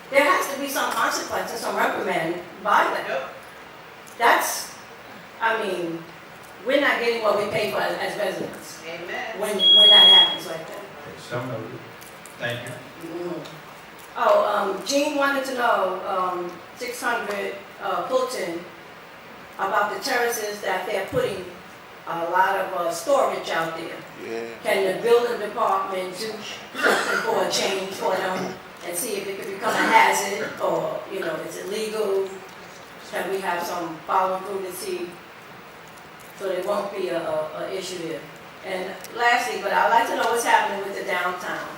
There has to be some consequences, some reprimand by that. That's, I mean, we're not getting what we pay for as residents. Amen. When that happens like that. So noted. Thank you. Jean wanted to know, 600 Fulton, about the terraces that they're putting a lot of storage out there. Yeah. Can the building department do something for a change for them and see if it could become a hazard, or, is it legal? Can we have some follow through to see so there won't be a issue there. And lastly, but I'd like to know what's happening with the downtown.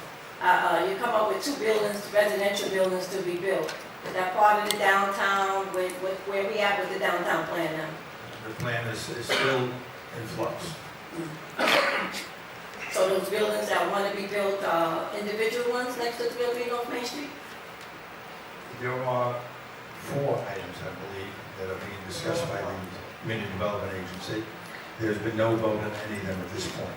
You come up with 2 buildings, residential buildings to be built. Is that part of the downtown? Where we at with the downtown plan now? The plan is still in flux. So those buildings that want to be built are individual ones next to the building off Main Street? There are 4 items, I believe, that are being discussed by the Community Development Agency. There's been no vote on any of them at this point.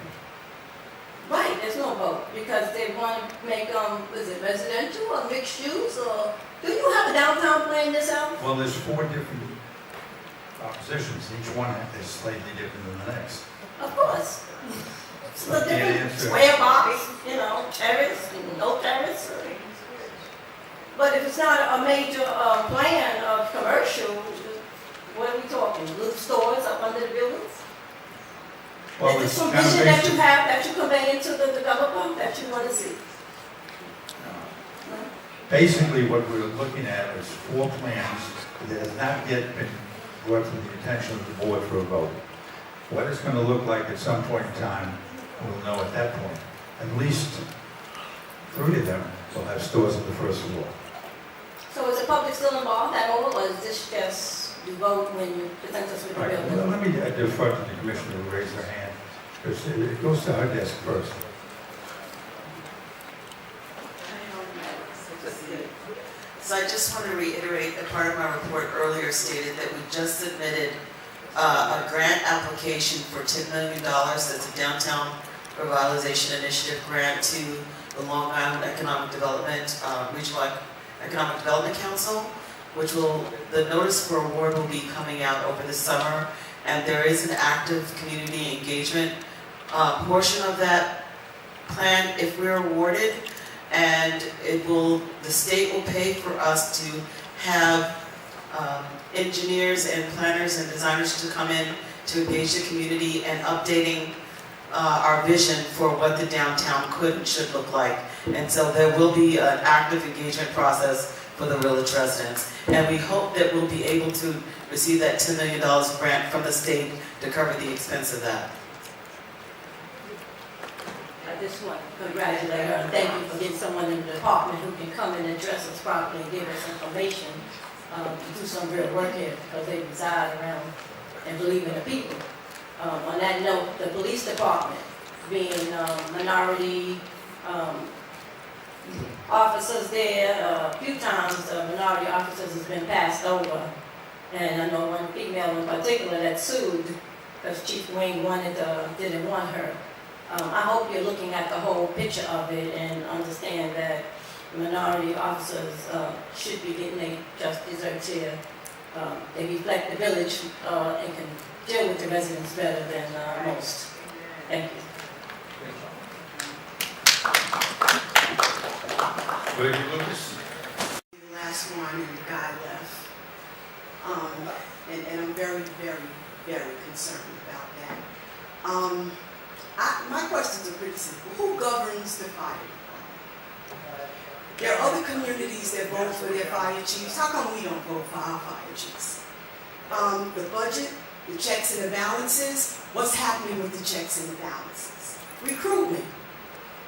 Right, there's no vote, because they want to make, is it residential or mixed use, or, do you have a downtown plan yourself? Well, there's 4 different propositions. Each one is slightly different than the next. Of course. It's I a can't different answer. square box, you know, terrace, no terrace. But if it's not a major plan of commercial, what are we talking? Little stores up under the buildings? Well, Is it's this some kind of vision that basic. you have, that you convey into the developer, that you want to see? Basically, what we're looking at is 4 plans that have not yet been brought to the attention of the board for a vote. What it's going to look like at some point in time, we'll know at that point. At least 3 of them will have stores on the first floor. So is the public still involved at all, or is this just you vote when you present us with the All right, building? well, let me defer to the commissioner who raised their hand, because it goes to her desk first. So I just want to reiterate that part of my report earlier stated that we just submitted a grant application for $10 million. That's a downtown revitalization initiative grant to the Long Island Economic Development, Regional Economic Development Council, which the notice for award will be coming out over the summer. And there is an active community engagement portion of that plan if we're awarded. And the state will pay for us to have engineers and planners and designers to come in to engage the community and updating our vision for what the downtown could and should look like. And so there will be an active engagement process for the village residents. And we hope that we'll be able to receive that $10 million grant from the state to cover the expense of that. I just want to congratulate her and thank you for getting someone in the department who can come and address us properly and give us information to do some real work here, because they reside around and believe in the people. On that note, the police department, being minority officers there, a few times minority officers has been passed over. And I know one female in particular that sued because Chief Wing didn't want her. I hope you're looking at the whole picture of it and understand that minority officers should be getting their just desserts here. They reflect the village and can deal with the residents better than most. Thank you. Lucas? The last one, and the guy left. And I'm very, very, very concerned about that. My questions are pretty simple. Who governs the fire department? There are other communities that vote for their fire chiefs. How come we don't vote for our fire chiefs? The budget, the checks and the balances, what's happening with the checks and the balances? Recruitment.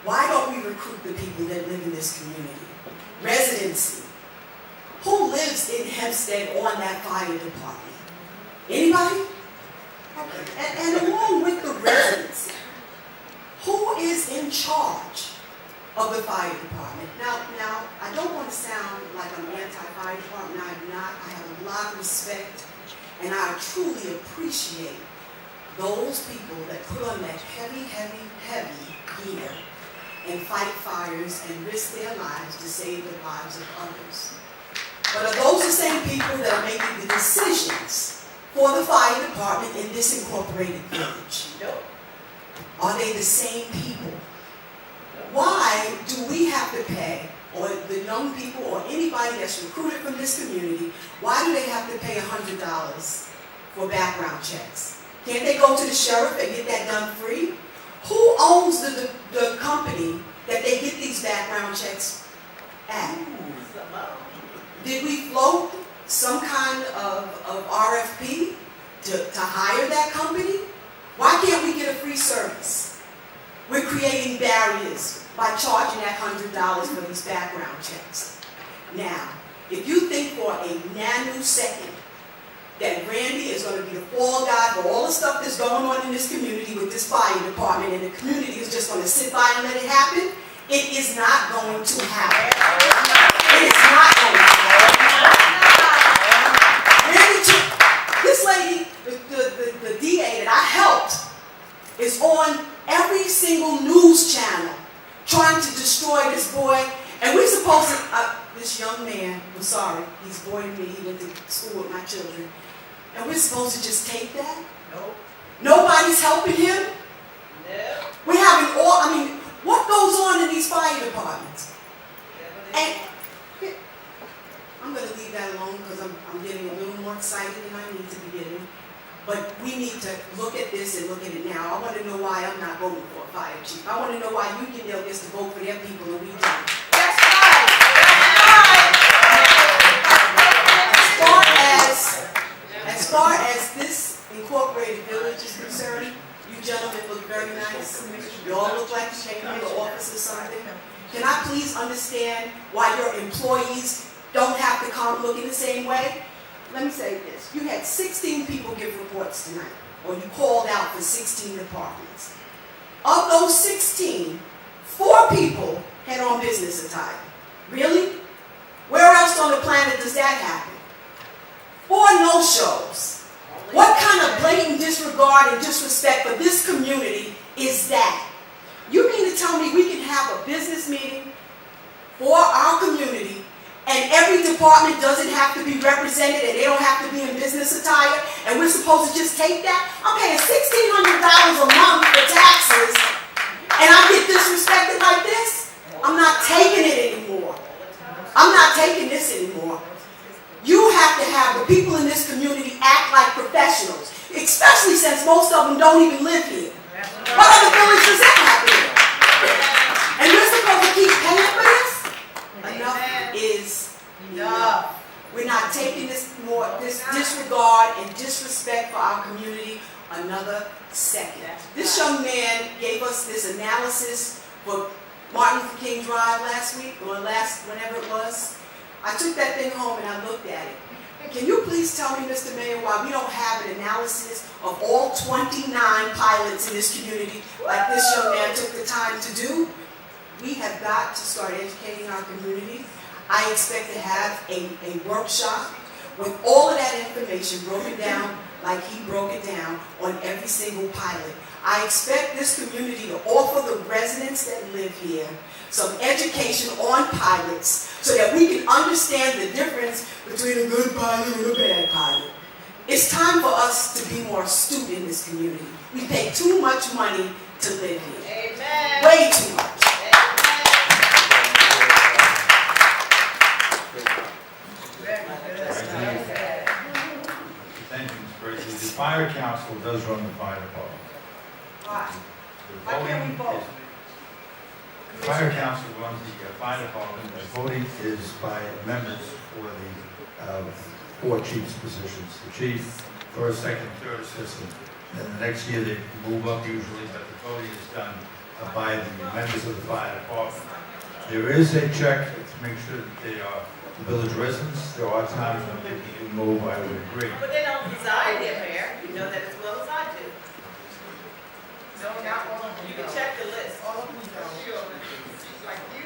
Why don't we recruit the people that live in this community? Residency. Who lives in Hempstead on that fire department? Anybody? Okay. And along with the residency, who is in charge of the fire department? Now, I don't want to sound like I'm anti-fire department. I'm not. I have a lot of respect, and I truly appreciate those people that put on that heavy, heavy, heavy gear and fight fires and risk their lives to save the lives of others. But are those the same people that are making the decisions for the fire department in this incorporated village? No. Are they the same people? Why do we have to pay, or the young people or anybody that's recruited from this community, why do they have to pay $100 for background checks? Can't they go to the sheriff and get that done free? Who owns the company that they get these background checks at? Did we float some kind of RFP to hire that company? Why can't we get a free service? We're creating barriers by charging that $100 for these background checks. Now, if you think for a nanosecond that Randy is going to be the fall guy for all the stuff that's going on in this community with this fire department, and the community is just going to sit by and let it happen, it is not going to happen. It is not going to happen. Randy, this lady, the DA that I helped, is on every single news channel trying to destroy this boy. And we're supposed to, this young man, I'm sorry, he's a boy to me, he went to school with my children. And we're supposed to just take that? Nope. Nobody's helping him? No. We're having all, I mean, what goes on in these fire departments? And I'm going to leave that alone because I'm getting a little more excited than I need to be getting. But we need to look at this and look at it now. I want to know why I'm not voting for a fire chief. I want to know why Uniondale gets to vote for their people and we don't. That's right. As far as this incorporated village is concerned, you gentlemen look very nice. You all look like you came from the office or something. Can I please understand why your employees don't have to come looking the same way? Let me say this. You had 16 people give reports tonight, or you called out for 16 departments. Of those 16, 4 people had on business attire. Really? Where else on the planet does that happen? 4 no-shows. What kind of blatant disregard and disrespect for this community is that? You mean to tell me we can have a business meeting for our community and every department doesn't have to be represented and they don't have to be in business attire and we're supposed to just take that? I'm paying $1,600 a month for taxes and I get disrespected like this? I'm not taking it anymore. I'm not taking this anymore. You have to have the people in this community act like professionals, especially since most of them don't even live here. What other village does that happen in? And we're supposed to keep paying for this? Enough is enough. We're not taking this disregard and disrespect for our community another second. This young man gave us this analysis for Martin Luther King Drive last week, or whenever it was. I took that thing home and I looked at it. Can you please tell me, Mr. Mayor, why we don't have an analysis of all 29 pilots in this community like this young man took the time to do? We have got to start educating our community. I expect to have a workshop with all of that information broken down like he broke it down on every single pilot. I expect this community to offer the residents that live here some education on pilots so that we can understand the difference between a good pilot and a bad pilot. It's time for us to be more astute in this community. We pay too much money to live here. Amen. Way too much. Thank you, Mr. President. The fire council does run the fire department. Why? The Why can't we voting vote? The fire council runs the fire department. The voting is by members for the 4 chiefs positions. The chief, first, second, third assistant. Then the next year they move up usually, but the voting is done by the members of the fire department. There is a check to make sure that they are village residents. There are times when they can move, I would agree. But they don't reside here, Mayor. You know that as well as I do. No, not all of them. You can check the list. All of them don't. Like you.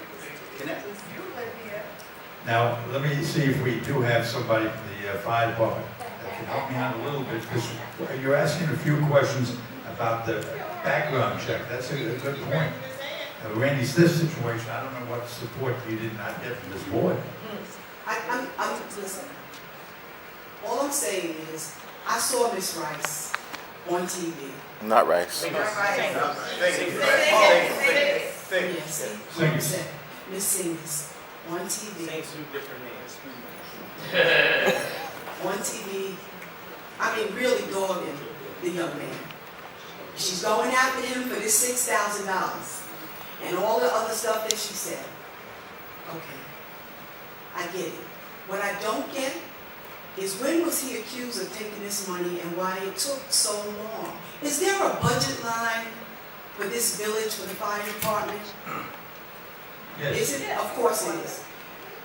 You live here. Now, let me see if we do have somebody from the fire department that can help me out a little bit, because you're asking a few questions about the background check. That's a good point. Randy's this situation, I don't know what support you did not get from this board. Listen, all I'm saying is, I saw Miss Rice on TV. Not Rice. Miss Singers on TV. different names. On TV, I mean, really dogging the young man. She's going after him for this $6,000 and all the other stuff that she said. Okay, I get it. What I don't get is when was he accused of taking this money and why it took so long? Is there a budget line for this village, for the fire department? Yes. Is it? Of course it is.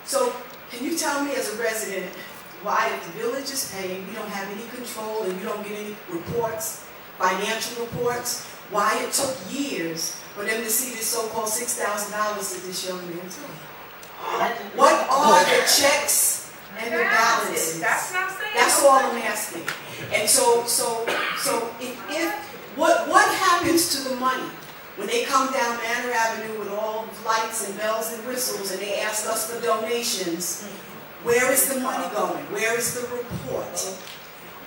So can you tell me as a resident why if the village is paying, we don't have any control and you don't get any reports, financial reports, why it took years for them to see this so-called $6,000 that this young man took? What are the checks and the balances? That's what I'm saying. That's all I'm asking. And so if what happens to the money when they come down Manor Avenue with all lights and bells and whistles and they ask us for donations? Where is the money going? Where is the report?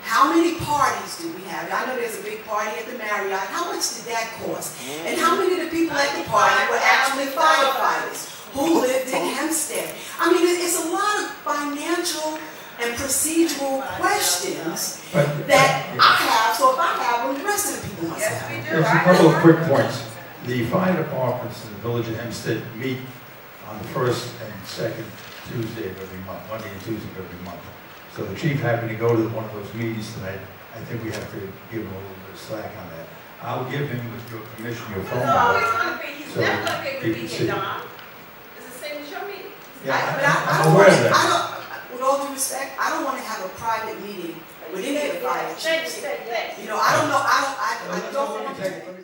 How many parties do we have? I know there's a big party at the Marriott. How much did that cost? And how many of the people at the party were actually firefighters who lived in Hempstead? I mean, it's a lot of financial and procedural questions that I have, so if I have them, the rest of the people must have. There's a couple of quick points. The fire departments in the village of Hempstead meet on the first and second Tuesday of every month, Monday and Tuesday of every month. So the chief happened to go to one of those meetings tonight. I think we have to give him a little bit of slack on that. I'll give him, with your permission, your phone number. He's So never going to be able to you be can here, see. Don. It's the same as your meeting. Yeah, I'm aware of that. With all due respect, I don't want to have a private meeting with any of the fire chiefs. You know, I don't know, I don't